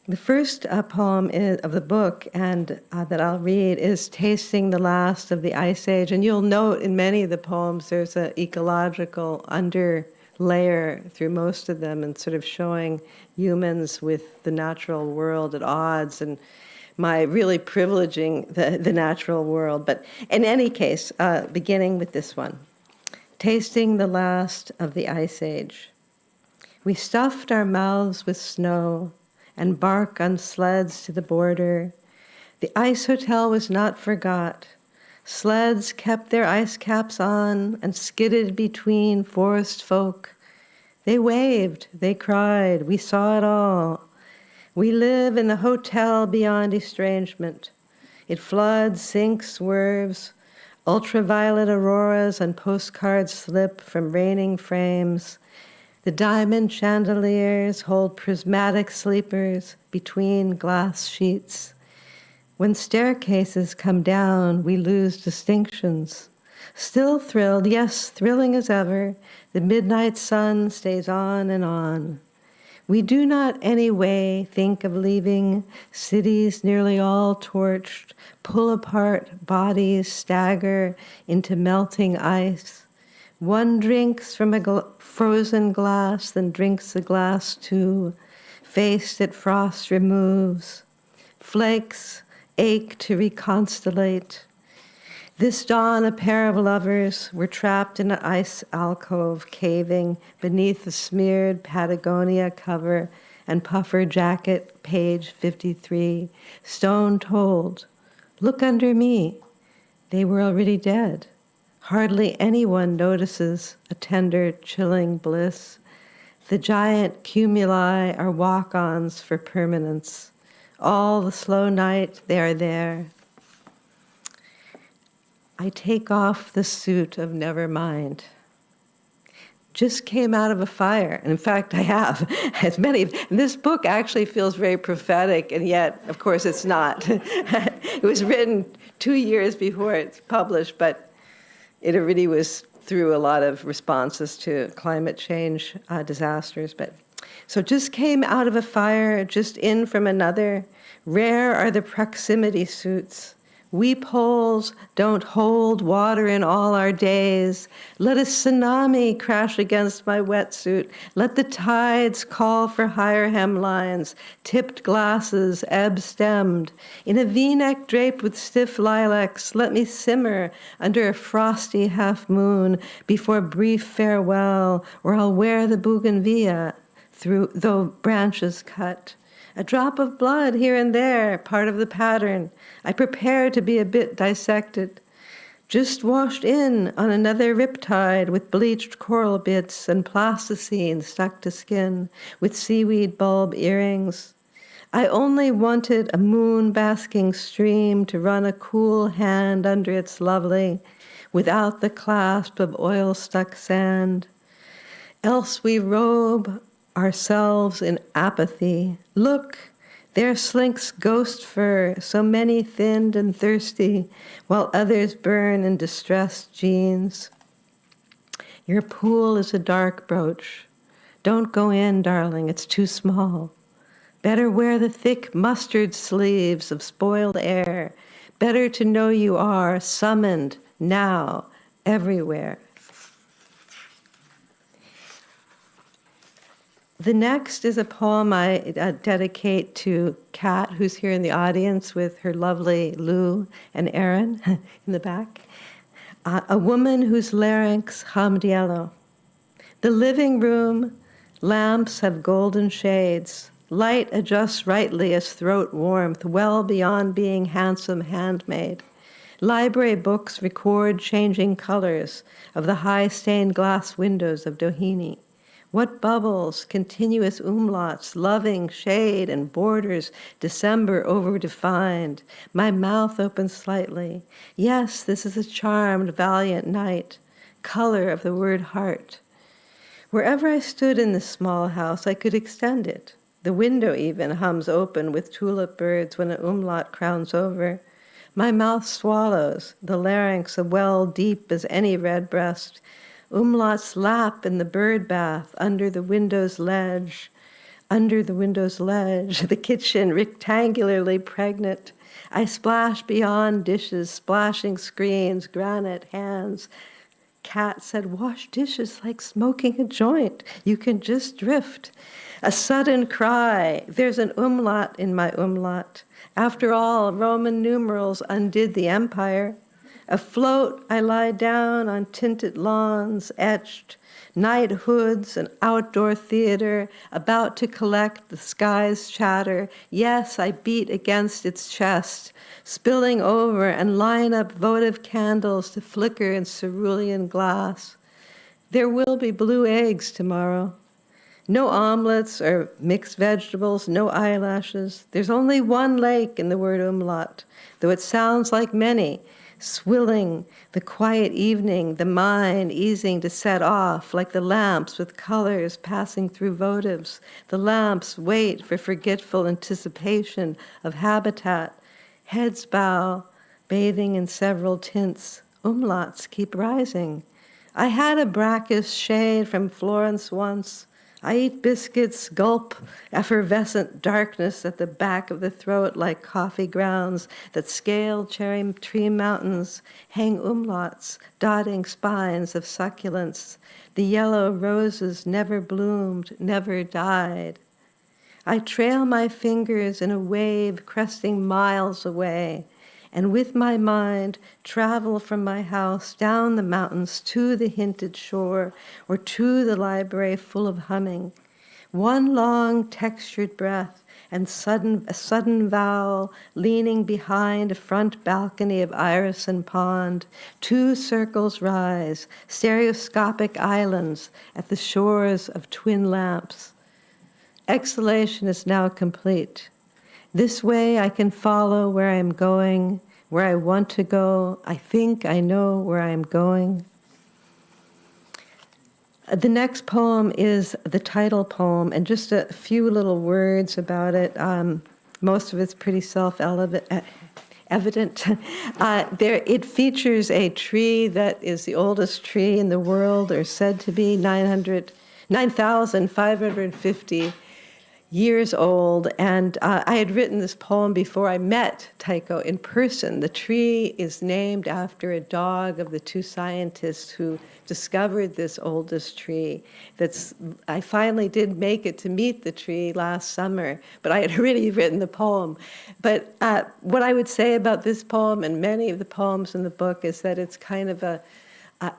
The first poem of the book and that I'll read is Tasting the Last of the Ice Age. And you'll note in many of the poems there's an ecological underlayer through most of them and sort of showing humans with the natural world at odds and my really privileging the natural world. But in any case, beginning with this one, Tasting the Last of the Ice Age. We stuffed our mouths with snow and bark on sleds to the border. The ice hotel was not forgot. Sleds kept their ice caps on and skidded between forest folk. They waved, they cried, we saw it all. We live in the hotel beyond estrangement. It floods, sinks, swerves. Ultraviolet auroras on postcards slip from raining frames. The diamond chandeliers hold prismatic sleepers between glass sheets. When staircases come down, we lose distinctions. Still thrilled, yes, thrilling as ever, the midnight sun stays on and on. We do not anyway think of leaving, cities nearly all torched, pull apart, bodies stagger into melting ice. One drinks from a frozen glass, then drinks the glass too, face that frost removes. Flakes ache to reconstellate. This dawn, a pair of lovers were trapped in an ice alcove, caving beneath the smeared Patagonia cover and puffer jacket, page 53. Stone told, look under me. They were already dead. Hardly anyone notices a tender, chilling bliss. The giant cumuli are walk-ons for permanence. All the slow night, they are there. I take off the suit of nevermind. Just came out of a fire. And in fact, I have, as many. And this book actually feels very prophetic, and yet, of course, it's not. It was written 2 years before it's published, but it already was through a lot of responses to climate change disasters. But so just came out of a fire, just in from another. Rare are the proximity suits. We poles don't hold water in all our days. Let a tsunami crash against my wetsuit. Let the tides call for higher hemlines, tipped glasses, ebb-stemmed. In a V-neck draped with stiff lilacs, let me simmer under a frosty half-moon before brief farewell, or I'll wear the bougainvillea through though branches cut. A drop of blood here and there, part of the pattern. I prepare to be a bit dissected. Just washed in on another riptide with bleached coral bits and plasticine stuck to skin with seaweed bulb earrings. I only wanted a moon-basking stream to run a cool hand under its lovely, without the clasp of oil-stuck sand. Else we robe ourselves in apathy. Look, there slinks ghost fur, so many thinned and thirsty, while others burn in distressed jeans. Your pool is a dark brooch. Don't go in, darling, it's too small. Better wear the thick mustard sleeves of spoiled air. Better to know you are summoned now, everywhere. The next is a poem I dedicate to Kat, who's here in the audience with her lovely Lou and Aaron in the back. A woman whose larynx hummed yellow. The living room, lamps have golden shades. Light adjusts rightly as throat warmth, well beyond being handsome handmade. Library books record changing colors of the high stained glass windows of Doheny. What bubbles, continuous umlauts, loving shade and borders, December overdefined. My mouth opens slightly. Yes, this is a charmed, valiant night. Color of the word heart. Wherever I stood in this small house, I could extend it. The window even hums open with tulip birds when an umlaut crowns over. My mouth swallows, the larynx a well deep as any redbreast. Umlauts lap in the bird bath under the window's ledge. Under the window's ledge, the kitchen rectangularly pregnant. I splash beyond dishes, splashing screens, granite hands. Cat said, wash dishes like smoking a joint. You can just drift. A sudden cry. There's an umlaut in my umlaut. After all, Roman numerals undid the empire. Afloat, I lie down on tinted lawns, etched, night hoods, an outdoor theater, about to collect the sky's chatter. Yes, I beat against its chest, spilling over and line up votive candles to flicker in cerulean glass. There will be blue eggs tomorrow. No omelets or mixed vegetables, no eyelashes. There's only one lake in the word umlaut, though it sounds like many. Swilling, the quiet evening, the mind easing to set off like the lamps with colors passing through votives. The lamps wait for forgetful anticipation of habitat. Heads bow, bathing in several tints. Umlauts keep rising. I had a brackish shade from Florence once. I eat biscuits, gulp, effervescent darkness at the back of the throat like coffee grounds that scale cherry tree mountains, hang umlauts, dotting spines of succulents. The yellow roses never bloomed, never died. I trail my fingers in a wave cresting miles away, and with my mind travel from my house down the mountains to the hinted shore or to the library full of humming. One long textured breath and a sudden vowel leaning behind a front balcony of iris and pond. Two circles rise, stereoscopic islands at the shores of twin lamps. Exhalation is now complete. This way I can follow where I am going, where I want to go. I think I know where I am going. The next poem is the title poem, and just a few little words about it. Most of it's pretty self-evident. It features a tree that is the oldest tree in the world, or said to be 9,550 years old, and I had written this poem before I met Tycho in person. The tree is named after a dog of the two scientists who discovered this oldest tree. I finally did make it to meet the tree last summer, but I had already written the poem. But what I would say about this poem and many of the poems in the book is that it's kind of a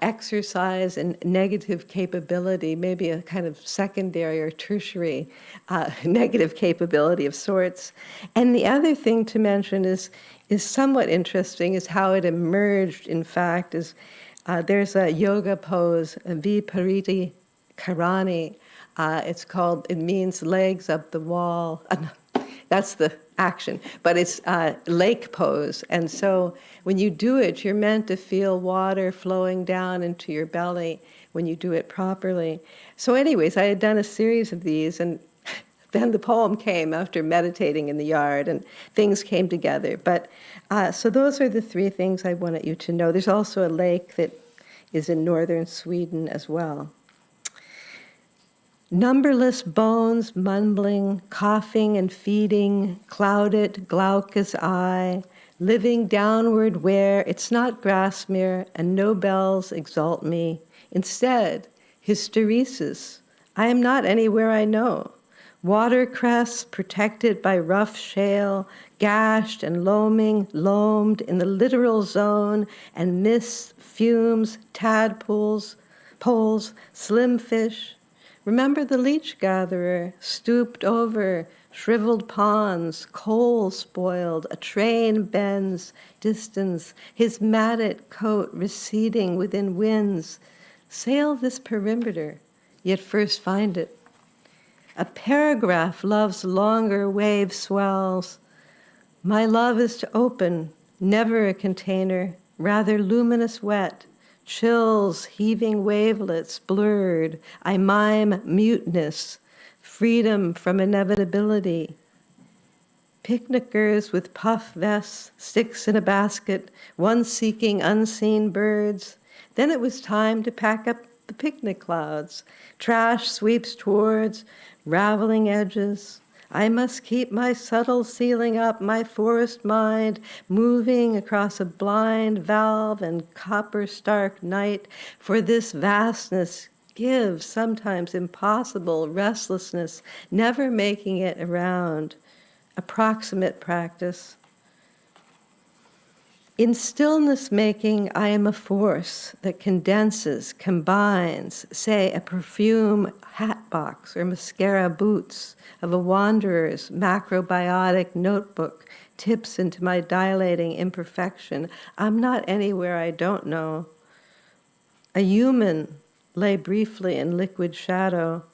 exercise in negative capability, maybe a kind of secondary or tertiary negative capability of sorts. And the other thing to mention is somewhat interesting, is how it emerged, in fact, is there's a yoga pose, vipariti karani. It means legs up the wall. That's the action, but it's lake pose. And so when you do it, you're meant to feel water flowing down into your belly when you do it properly. So anyways, I had done a series of these, and then the poem came after meditating in the yard, and things came together. But so those are the three things I wanted you to know. There's also a lake that is in northern Sweden as well. Numberless bones mumbling, coughing and feeding, clouded glaucous eye, living downward where it's not Grasmere and no bells exalt me. Instead, hysteresis. I am not anywhere I know. Watercress protected by rough shale, gashed and loamed in the literal zone, and mist, fumes, tadpoles, poles, slim fish. Remember the leech gatherer, stooped over, shriveled ponds, coal spoiled, a train bends, distance, his matted coat receding within winds. Sail this perimeter, yet first find it. A paragraph love's longer wave swells. My love is to open, never a container, rather luminous wet. Chills, heaving wavelets, blurred. I mime muteness, freedom from inevitability. Picnickers with puff vests, sticks in a basket, one seeking unseen birds. Then it was time to pack up the picnic clouds. Trash sweeps towards raveling edges. I must keep my subtle ceiling up, my forest mind moving across a blind valve and copper stark night, for this vastness gives sometimes impossible restlessness, never making it around. Approximate practice. In stillness making, I am a force that condenses, combines, say, a perfume hat box or mascara boots of a wanderer's macrobiotic notebook, tips into my dilating imperfection. I'm not anywhere I don't know. A human lay briefly in liquid shadow.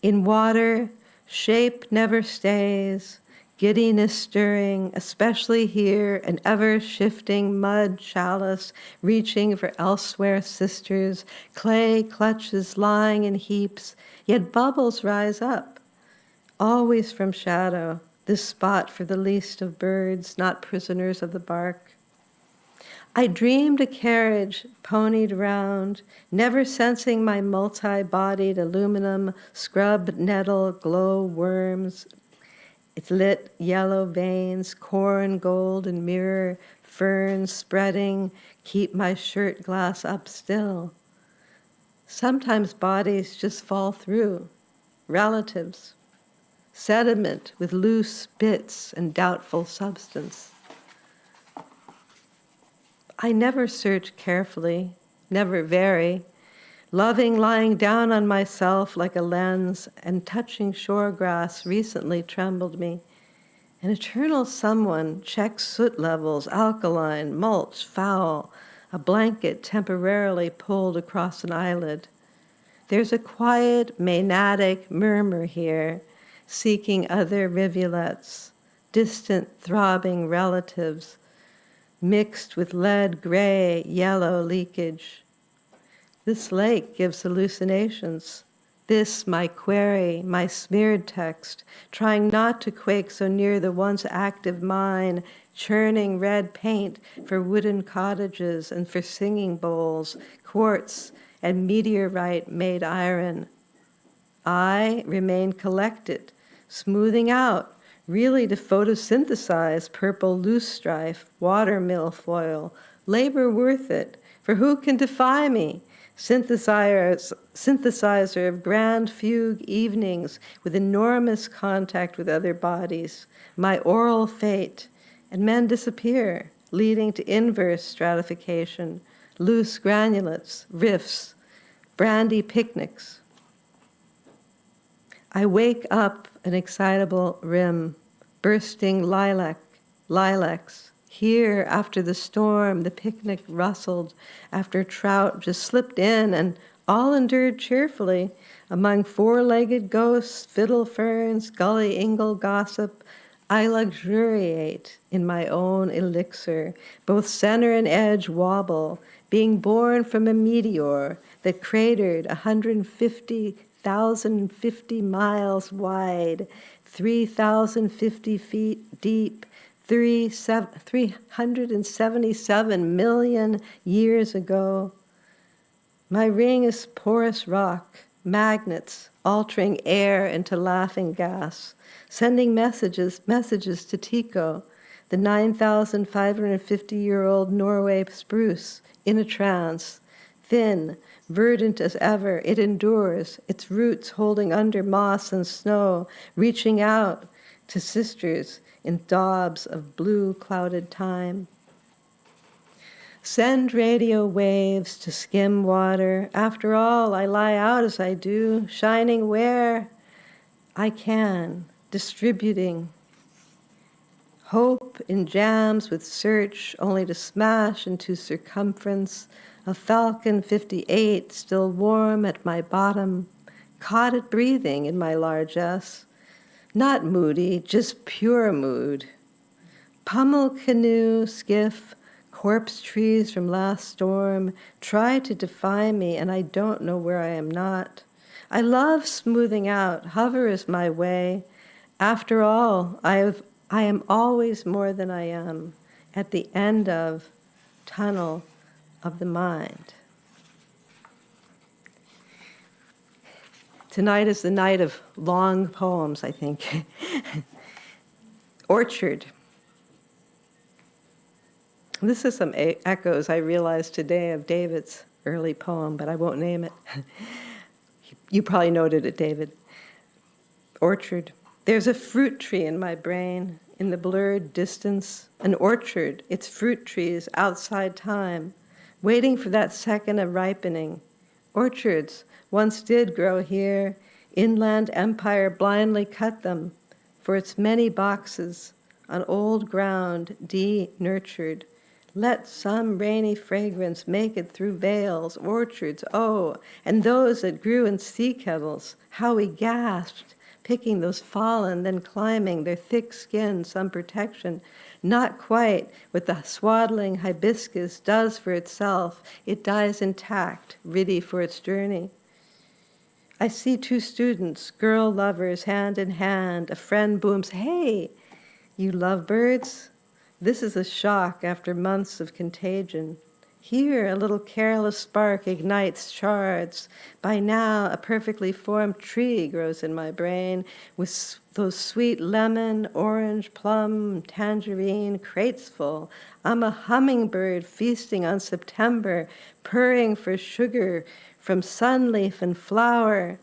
In water, shape never stays, giddiness stirring, especially here, an ever-shifting mud chalice reaching for elsewhere sisters, clay clutches lying in heaps, yet bubbles rise up, always from shadow, this spot for the least of birds, not prisoners of the bark. I dreamed a carriage ponied round, never sensing my multi-bodied aluminum, scrub nettle, glow worms, its lit yellow veins, corn, gold, and mirror, ferns spreading, keep my shirt glass up still. Sometimes bodies just fall through, relatives, sediment with loose bits and doubtful substance. I never search carefully, never vary, loving lying down on myself like a lens, and touching shore grass recently trembled me. An eternal someone checks soot levels, alkaline, mulch, foul, a blanket temporarily pulled across an eyelid. There's a quiet, maenatic murmur here, seeking other rivulets, distant, throbbing relatives, mixed with lead gray, yellow leakage. This lake gives hallucinations. This, my query, my smeared text, trying not to quake so near the once active mine, churning red paint for wooden cottages and for singing bowls, quartz and meteorite-made iron. I remain collected, smoothing out, really to photosynthesize purple loosestrife, water milfoil, labor worth it, for who can defy me? Synthesizer of grand fugue evenings with enormous contact with other bodies, my oral fate, and men disappear, leading to inverse stratification, loose granulates, riffs, brandy picnics. I wake up an excitable rim, bursting lilacs. Here, after the storm, the picnic rustled, after trout just slipped in, and all endured cheerfully, among four-legged ghosts, fiddle ferns, gully ingle gossip. I luxuriate in my own elixir, both center and edge wobble, being born from a meteor that cratered 150,050 miles wide, 3,050 feet deep, 377 million years ago. My ring is porous rock, magnets altering air into laughing gas, sending messages to Tycho, the 9,550-year-old Norway spruce, in a trance. Thin, verdant as ever, it endures, its roots holding under moss and snow, reaching out to sisters in daubs of blue clouded time. Send radio waves to skim water. After all, I lie out as I do, shining where I can, distributing. Hope in jams with search, only to smash into circumference. A Falcon 58 still warm at my bottom, caught it breathing in my largesse. Not moody, just pure mood. Pummel canoe, skiff, corpse trees from last storm try to defy me, and I don't know where I am not. I love smoothing out, hover is my way. After all, I am always more than I am at the end of tunnel of the mind. Tonight is the night of long poems, I think. Orchard. This is some echoes I realized today of David's early poem, but I won't name it. You probably noted it, David. Orchard. There's a fruit tree in my brain, in the blurred distance. An orchard, its fruit trees outside time, waiting for that second of ripening. Orchards once did grow here. Inland empire blindly cut them for its many boxes on old ground de-nurtured. Let some rainy fragrance make it through vales, orchards, oh, and those that grew in sea kettles, how we gasped, picking those fallen, then climbing their thick skin, some protection. Not quite what the swaddling hibiscus does for itself. It dies intact, ready for its journey. I see two students, girl lovers, hand in hand. A friend booms, "Hey, you love birds?" This is a shock after months of contagion. Here, a little careless spark ignites shards. By now, a perfectly formed tree grows in my brain with those sweet lemon, orange, plum, tangerine crates full. I'm a hummingbird feasting on September, purring for sugar from sunleaf and flower.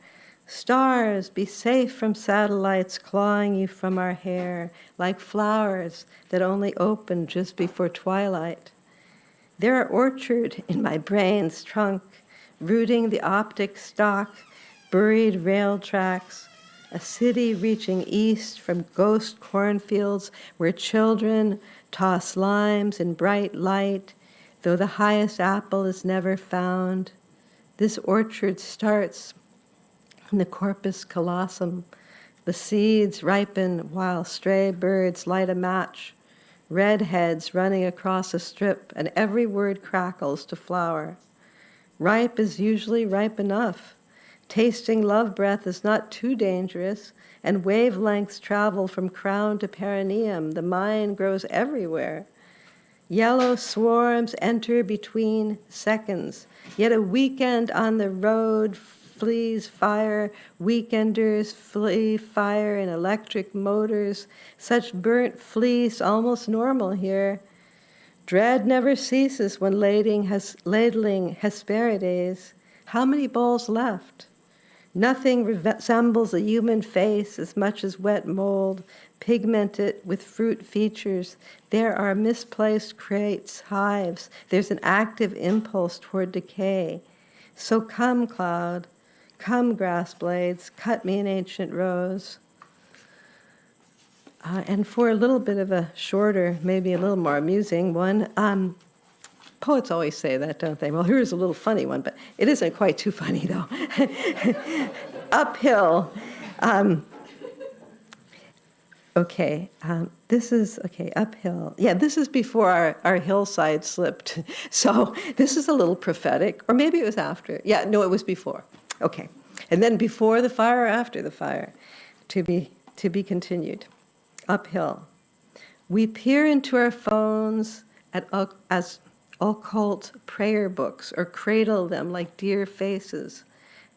Stars, be safe from satellites clawing you from our hair, like flowers that only open just before twilight. There are orchard in my brain's trunk, rooting the optic stock, buried rail tracks, a city reaching east from ghost cornfields where children toss limes in bright light, though the highest apple is never found. This orchard starts in the corpus callosum. The seeds ripen while stray birds light a match, redheads running across a strip, and every word crackles to flower. Ripe is usually ripe enough. Tasting love breath is not too dangerous, and wavelengths travel from crown to perineum. The mind grows everywhere. Yellow swarms enter between seconds, yet a weekend on the road flees fire, weekenders flee fire in electric motors, such burnt fleece almost normal here. Dread never ceases when ladling Hesperides. How many bowls left? Nothing resembles a human face as much as wet mold, pigmented with fruit features. There are misplaced crates, hives. There's an active impulse toward decay. So come, cloud, come, grass blades, cut me an ancient rose. And for a little bit of a shorter, maybe a little more amusing one, poets always say that, don't they? Well, here's a little funny one, but it isn't quite too funny, though. Uphill. This is, uphill. Yeah, this is before our hillside slipped. So this is a little prophetic, or maybe it was after. Yeah, no, it was before. Okay. And then before the fire or after the fire, to be continued. Uphill. We peer into our phones as occult prayer books or cradle them like dear faces.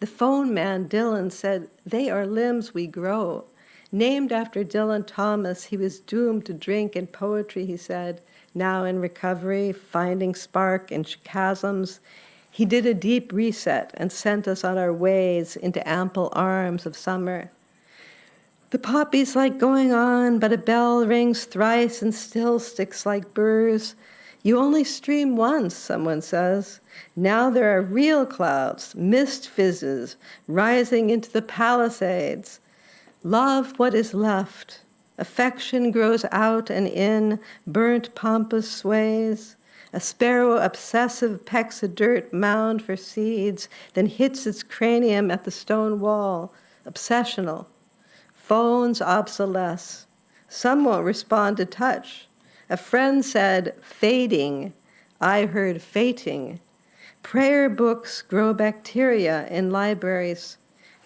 The phone man, Dylan, said, "They are limbs we grow." Named after Dylan Thomas, he was doomed to drink and poetry, he said. Now in recovery, finding spark in chasms, he did a deep reset and sent us on our ways into ample arms of summer. The poppies like going on, but a bell rings thrice and still sticks like burrs. You only stream once, someone says. Now there are real clouds, mist fizzes, rising into the Palisades. Love what is left. Affection grows out and in, burnt pampas sways. A sparrow obsessive pecks a dirt mound for seeds, then hits its cranium at the stone wall. Obsessional. Phones obsolesce. Some won't respond to touch. A friend said, fading. I heard fating. Prayer books grow bacteria in libraries.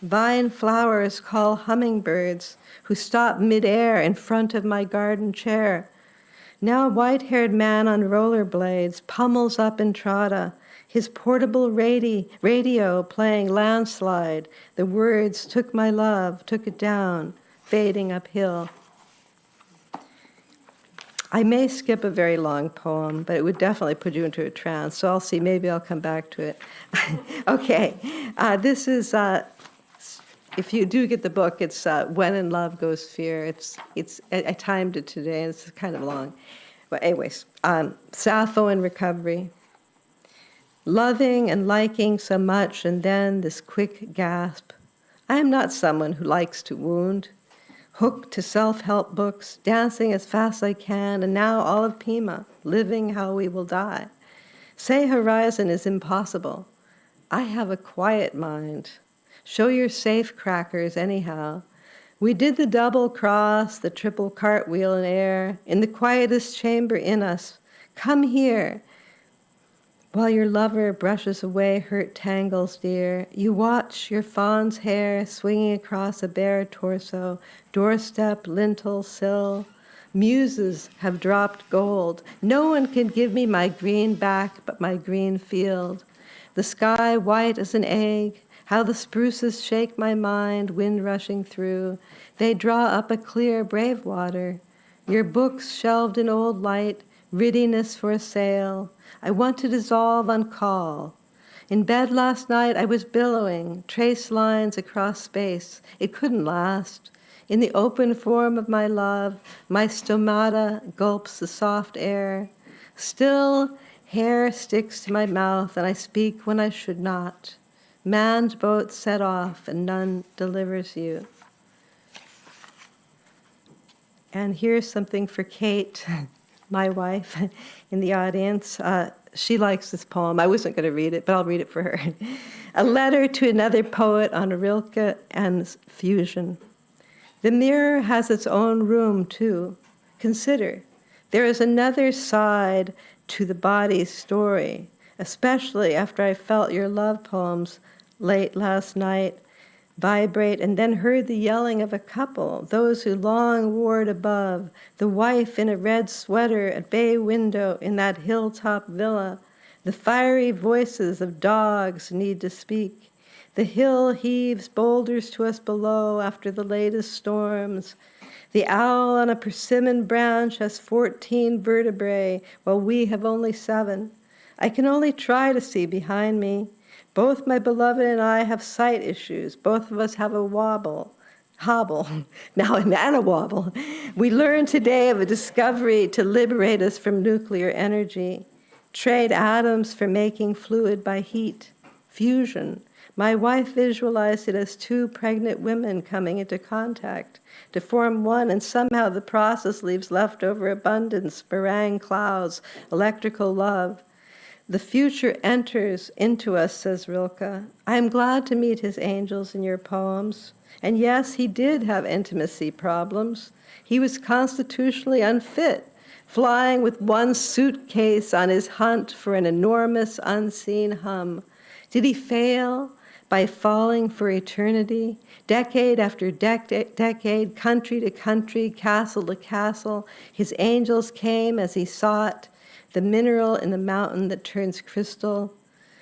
Vine flowers call hummingbirds who stop midair in front of my garden chair. Now a white-haired man on rollerblades pummels up Entrada, his portable radio playing Landslide. The words, took my love, took it down, fading uphill. I may skip a very long poem, but it would definitely put you into a trance, so I'll see, maybe I'll come back to it. Okay, this is, if you do get the book, it's When in Love Goes Fear. I timed it today, and it's kind of long. But anyways, Sappho in Recovery. Loving and liking so much, and then this quick gasp. I am not someone who likes to wound. Hooked to self-help books, dancing as fast as I can, and now all of Pima, living how we will die. Say horizon is impossible. I have a quiet mind. Show your safe crackers anyhow. We did the double cross, the triple cartwheel in air, in the quietest chamber in us. Come here. While your lover brushes away hurt tangles, dear, you watch your fawn's hair swinging across a bare torso, doorstep, lintel, sill. Muses have dropped gold. No one can give me my green back but my green field. The sky white as an egg, how the spruces shake my mind, wind rushing through. They draw up a clear, brave water. Your books shelved in old light, readiness for a sail. I want to dissolve on call. In bed last night, I was billowing, trace lines across space. It couldn't last. In the open form of my love, my stomata gulps the soft air. Still, hair sticks to my mouth, and I speak when I should not. Manned boats set off, and none delivers you. And here's something for Kate, my wife, in the audience. She likes this poem. I wasn't going to read it, but I'll read it for her. A letter to another poet on Rilke and fusion. The mirror has its own room, too. Consider, there is another side to the body's story, especially after I felt your love poems late last night vibrate and then heard the yelling of a couple, those who long warred above, the wife in a red sweater at bay window in that hilltop villa. The fiery voices of dogs need to speak. The hill heaves boulders to us below after the latest storms. The owl on a persimmon branch has 14 vertebrae, while we have only 7. I can only try to see behind me. Both my beloved and I have sight issues. Both of us have a hobble, now and a wobble. We learned today of a discovery to liberate us from nuclear energy. Trade atoms for making fluid by heat. Fusion. My wife visualized it as 2 pregnant women coming into contact to form one, and somehow the process leaves leftover abundance, meringue clouds, electrical love. The future enters into us, says Rilke. I am glad to meet his angels in your poems. And yes, he did have intimacy problems. He was constitutionally unfit, flying with one suitcase on his hunt for an enormous unseen hum. Did he fail by falling for eternity? Decade after decade, country to country, castle to castle, his angels came as he sought the mineral in the mountain that turns crystal.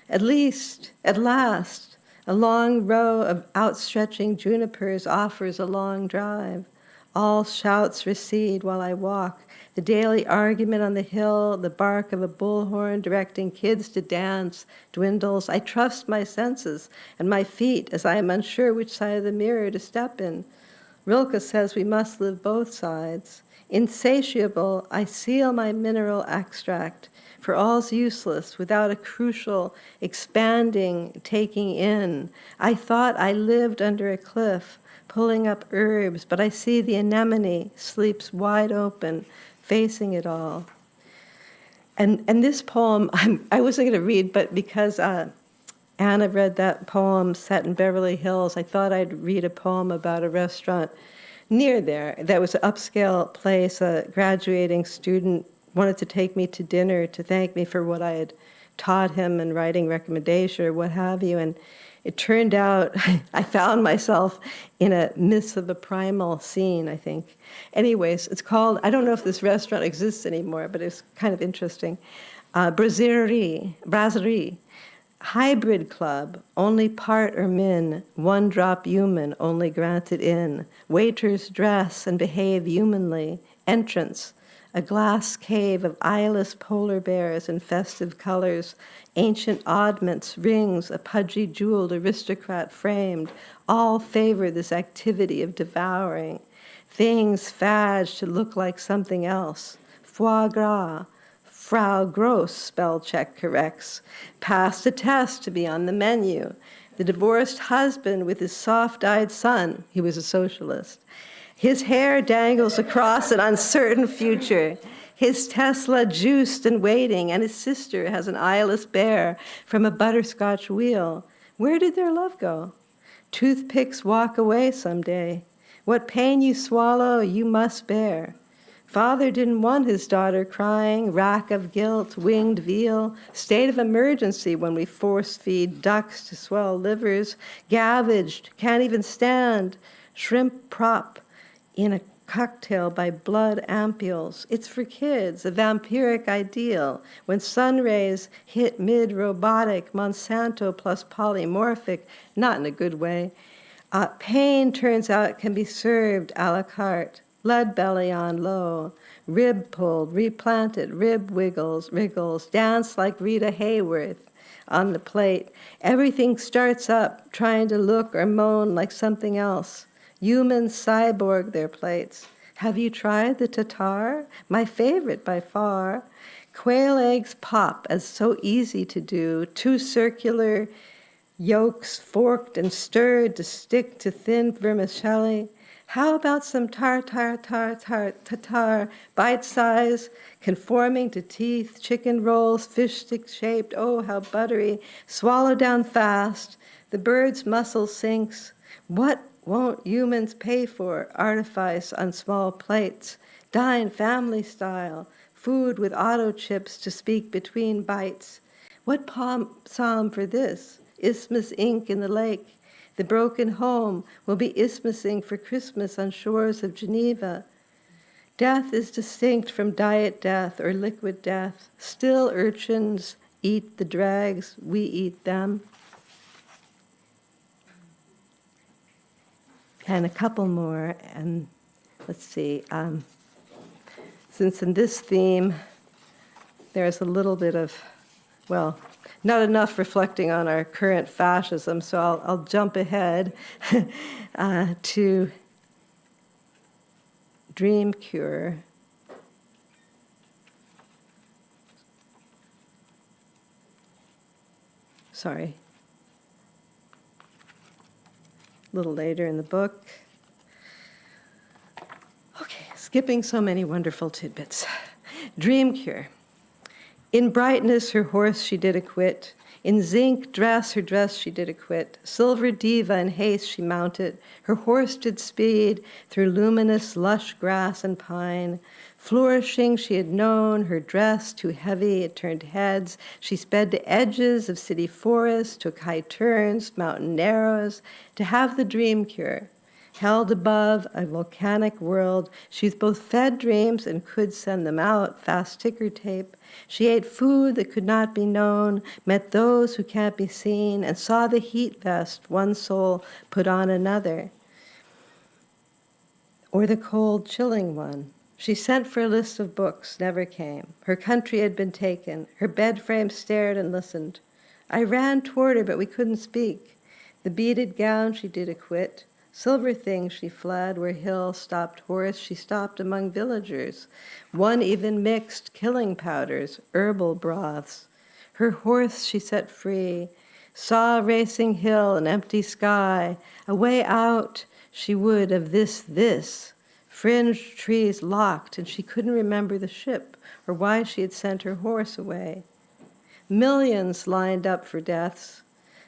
At last, a long row of outstretching junipers offers a long drive. All shouts recede while I walk. The daily argument on the hill, the bark of a bullhorn directing kids to dance, dwindles. I trust my senses and my feet as I am unsure which side of the mirror to step in. Rilke says we must live both sides. Insatiable, I seal my mineral extract, for all's useless without a crucial, expanding, taking in. I thought I lived under a cliff, pulling up herbs, but I see the anemone sleeps wide open, facing it all. And this poem, I wasn't going to read, but because Anna read that poem set in Beverly Hills, I thought I'd read a poem about a restaurant near there that was an upscale place. A graduating student wanted to take me to dinner to thank me for what I had taught him and writing recommendation or what have you. And it turned out I found myself in a Myths of the Primal scene, I think. Anyways, it's called, I don't know if this restaurant exists anymore, but it's kind of interesting. Brasserie, hybrid club, only part or min, one drop human, only granted in. Waiters dress and behave humanly. Entrance, a glass cave of eyeless polar bears in festive colors, ancient oddments, rings, a pudgy jeweled aristocrat framed, all favor this activity of devouring. Things fadged to look like something else. Foie gras, Frau Gross, spell check corrects, passed a test to be on the menu. The divorced husband with his soft-eyed son, he was a socialist. His hair dangles across an uncertain future. His Tesla juiced and waiting, and his sister has an eyeless bear from a butterscotch wheel. Where did their love go? Toothpicks walk away someday. What pain you swallow, you must bear. Father didn't want his daughter crying, rack of guilt, winged veal, state of emergency when we force-feed ducks to swell livers, gavaged, can't even stand, shrimp prop in a cocktail by blood ampules. It's for kids, a vampiric ideal. When sun rays hit mid-robotic, Monsanto plus polymorphic, not in a good way, pain turns out can be served a la carte. Lead belly on low, rib pulled, replanted, rib wriggles, dance like Rita Hayworth on the plate. Everything starts up, trying to look or moan like something else. Humans cyborg their plates. Have you tried the Tatar? My favorite by far. Quail eggs pop as so easy to do, two circular yolks forked and stirred to stick to thin vermicelli. How about some tartar, bite size, conforming to teeth, chicken rolls, fish stick shaped, oh, how buttery, swallow down fast, the bird's muscle sinks. What won't humans pay for? Artifice on small plates, dine family style, food with auto chips to speak between bites. What psalm for this? Isthmus ink in the lake. The broken home will be isthmusing for Christmas on shores of Geneva. Death is distinct from diet death or liquid death. Still urchins eat the dregs, we eat them. And a couple more, and let's see. Since in this theme, there's a little bit of, well, not enough reflecting on our current fascism, so I'll jump ahead to Dream Cure. Sorry. A little later in the book. Okay, skipping so many wonderful tidbits. Dream Cure. In brightness, her horse she did acquit. In zinc dress, her dress she did acquit. Silver diva in haste she mounted. Her horse did speed through luminous, lush grass and pine. Flourishing she had known, her dress too heavy, it turned heads. She sped to edges of city forests, took high turns, mountain narrows, to have the dream cure. Held above a volcanic world, she's both fed dreams and could send them out, fast ticker tape. She ate food that could not be known, met those who can't be seen, and saw the heat vest one soul put on another, or the cold, chilling one. She sent for a list of books, never came. Her country had been taken. Her bed frame stared and listened. I ran toward her, but we couldn't speak. The beaded gown she did acquit. Silver things she fled, where hill stopped horse, she stopped among villagers. One even mixed killing powders, herbal broths. Her horse she set free, saw a racing hill, an empty sky, a way out she would of this. Fringed trees locked, and she couldn't remember the ship or why she had sent her horse away. Millions lined up for deaths.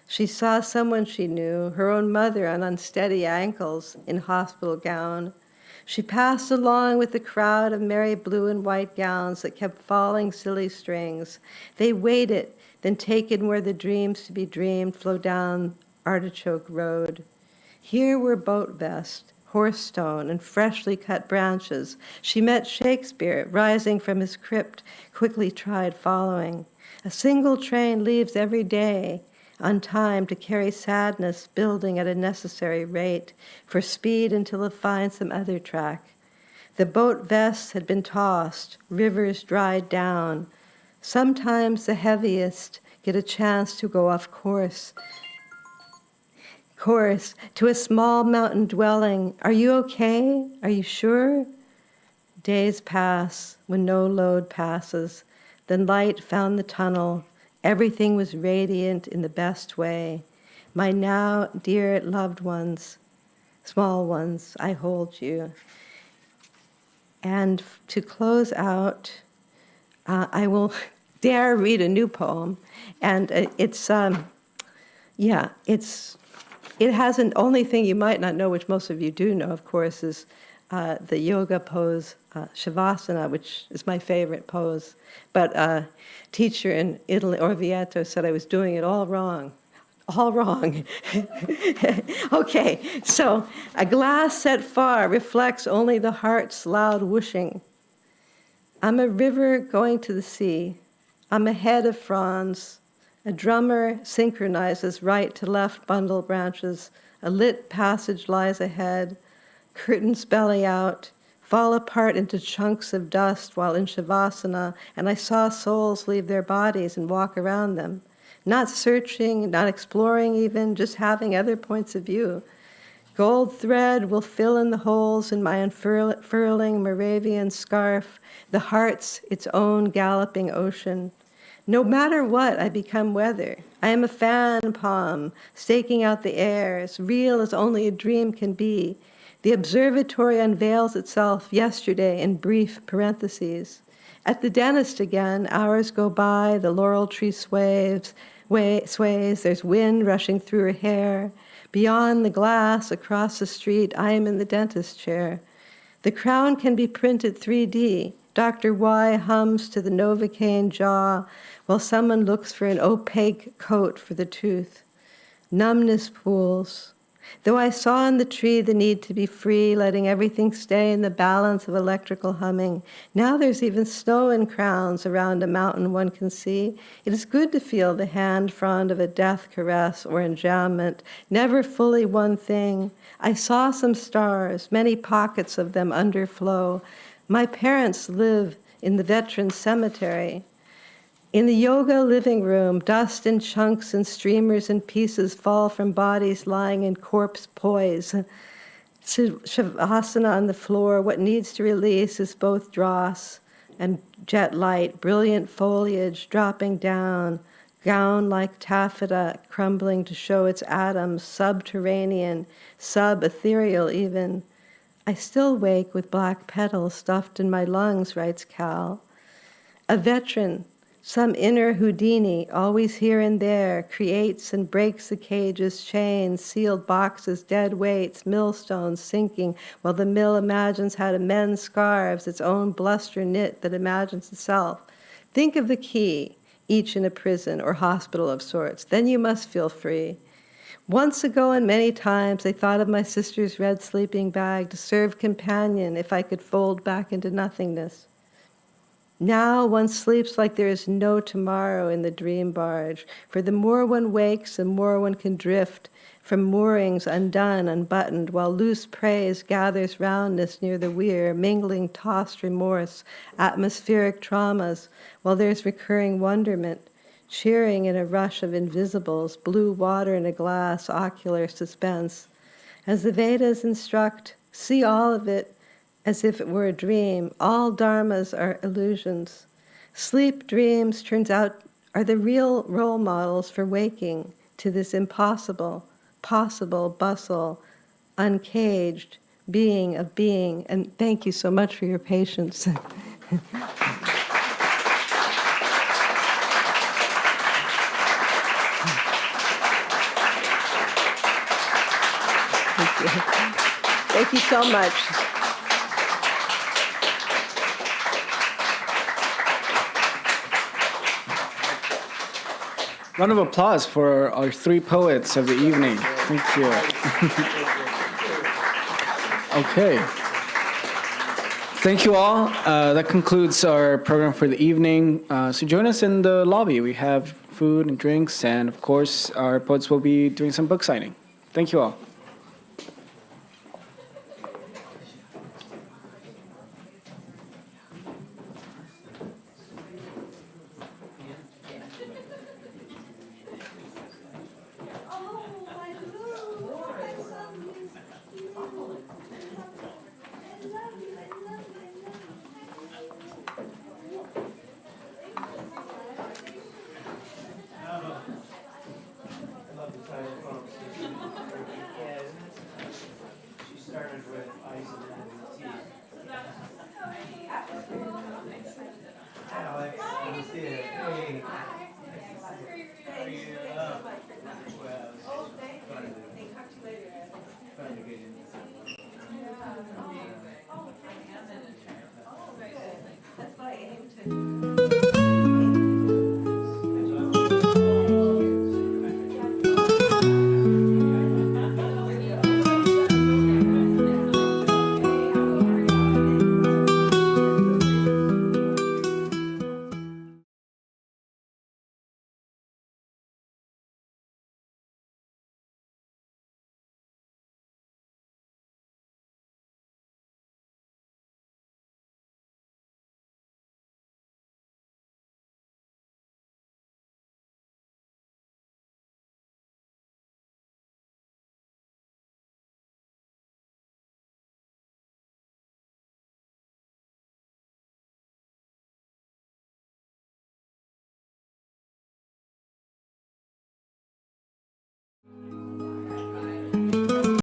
She saw someone she knew, her own mother on unsteady ankles in hospital gown. She passed along with the crowd of merry blue and white gowns that kept falling silly strings. They waited, then taken where the dreams to be dreamed flow down Artichoke Road. Here were boat vest, horse stone, and freshly cut branches. She met Shakespeare, rising from his crypt, quickly tried following. A single train leaves every day, on time to carry sadness, building at a necessary rate, for speed until it finds some other track. The boat vests had been tossed, rivers dried down. Sometimes the heaviest get a chance to go off course to a small mountain dwelling. Are you okay? Are you sure? Days pass when no load passes. Then light found the tunnel. Everything was radiant in the best way. My now dear loved ones, small ones, I hold you. And to close out, I will dare read a new poem. And it has an only thing you might not know, which most of you do know, of course, is the yoga pose, Shavasana, which is my favorite pose. But a teacher in Italy, Orvieto, said I was doing it all wrong. All wrong. Okay, so a glass set far reflects only the heart's loud whooshing. I'm a river going to the sea. I'm a head of fronds. A drummer synchronizes right to left bundle branches. A lit passage lies ahead. Curtains belly out, fall apart into chunks of dust while in Shavasana, and I saw souls leave their bodies and walk around them. Not searching, not exploring even, just having other points of view. Gold thread will fill in the holes in my unfurling Moravian scarf. The heart's its own galloping ocean. No matter what, I become weather. I am a fan palm, staking out the air, as real as only a dream can be. The observatory unveils itself yesterday in brief parentheses. At the dentist again, hours go by, the laurel tree sways, there's wind rushing through her hair. Beyond the glass, across the street, I am in the dentist chair. The crown can be printed 3D. Dr. Y hums to the Novocaine jaw while someone looks for an opaque coat for the tooth. Numbness pools. Though I saw in the tree the need to be free, letting everything stay in the balance of electrical humming. Now there's even snow in crowns around a mountain one can see. It is good to feel the hand frond of a death caress or enjambment, never fully one thing. I saw some stars, many pockets of them underflow. My parents live in the Veterans Cemetery. In the yoga living room, dust in chunks and streamers and pieces fall from bodies lying in corpse poise. Shavasana on the floor, what needs to release is both dross and jet light, brilliant foliage dropping down, gown like taffeta crumbling to show its atoms, subterranean, sub-ethereal even. I still wake with black petals stuffed in my lungs, writes Cal. A veteran, some inner Houdini, always here and there, creates and breaks the cages, chains, sealed boxes, dead weights, millstones sinking, while the mill imagines how to mend scarves, its own bluster knit that imagines itself. Think of the key, each in a prison or hospital of sorts. Then you must feel free. Once ago and many times, I thought of my sister's red sleeping bag to serve companion if I could fold back into nothingness. Now one sleeps like there is no tomorrow in the dream barge, for the more one wakes, the more one can drift from moorings undone, unbuttoned, while loose praise gathers roundness near the weir, mingling tossed remorse, atmospheric traumas, while there's recurring wonderment, cheering in a rush of invisibles, blue water in a glass, ocular suspense. As the Vedas instruct, see all of it as if it were a dream. All dharmas are illusions. Sleep dreams, turns out, are the real role models for waking to this impossible, possible bustle, uncaged being of being. And thank you so much for your patience. Thank you so much. Round of applause for our three poets of the evening. Thank you. Okay. Thank you all. That concludes our program for the evening. So join us in the lobby. We have food and drinks, and of course, our poets will be doing some book signing. Thank you all.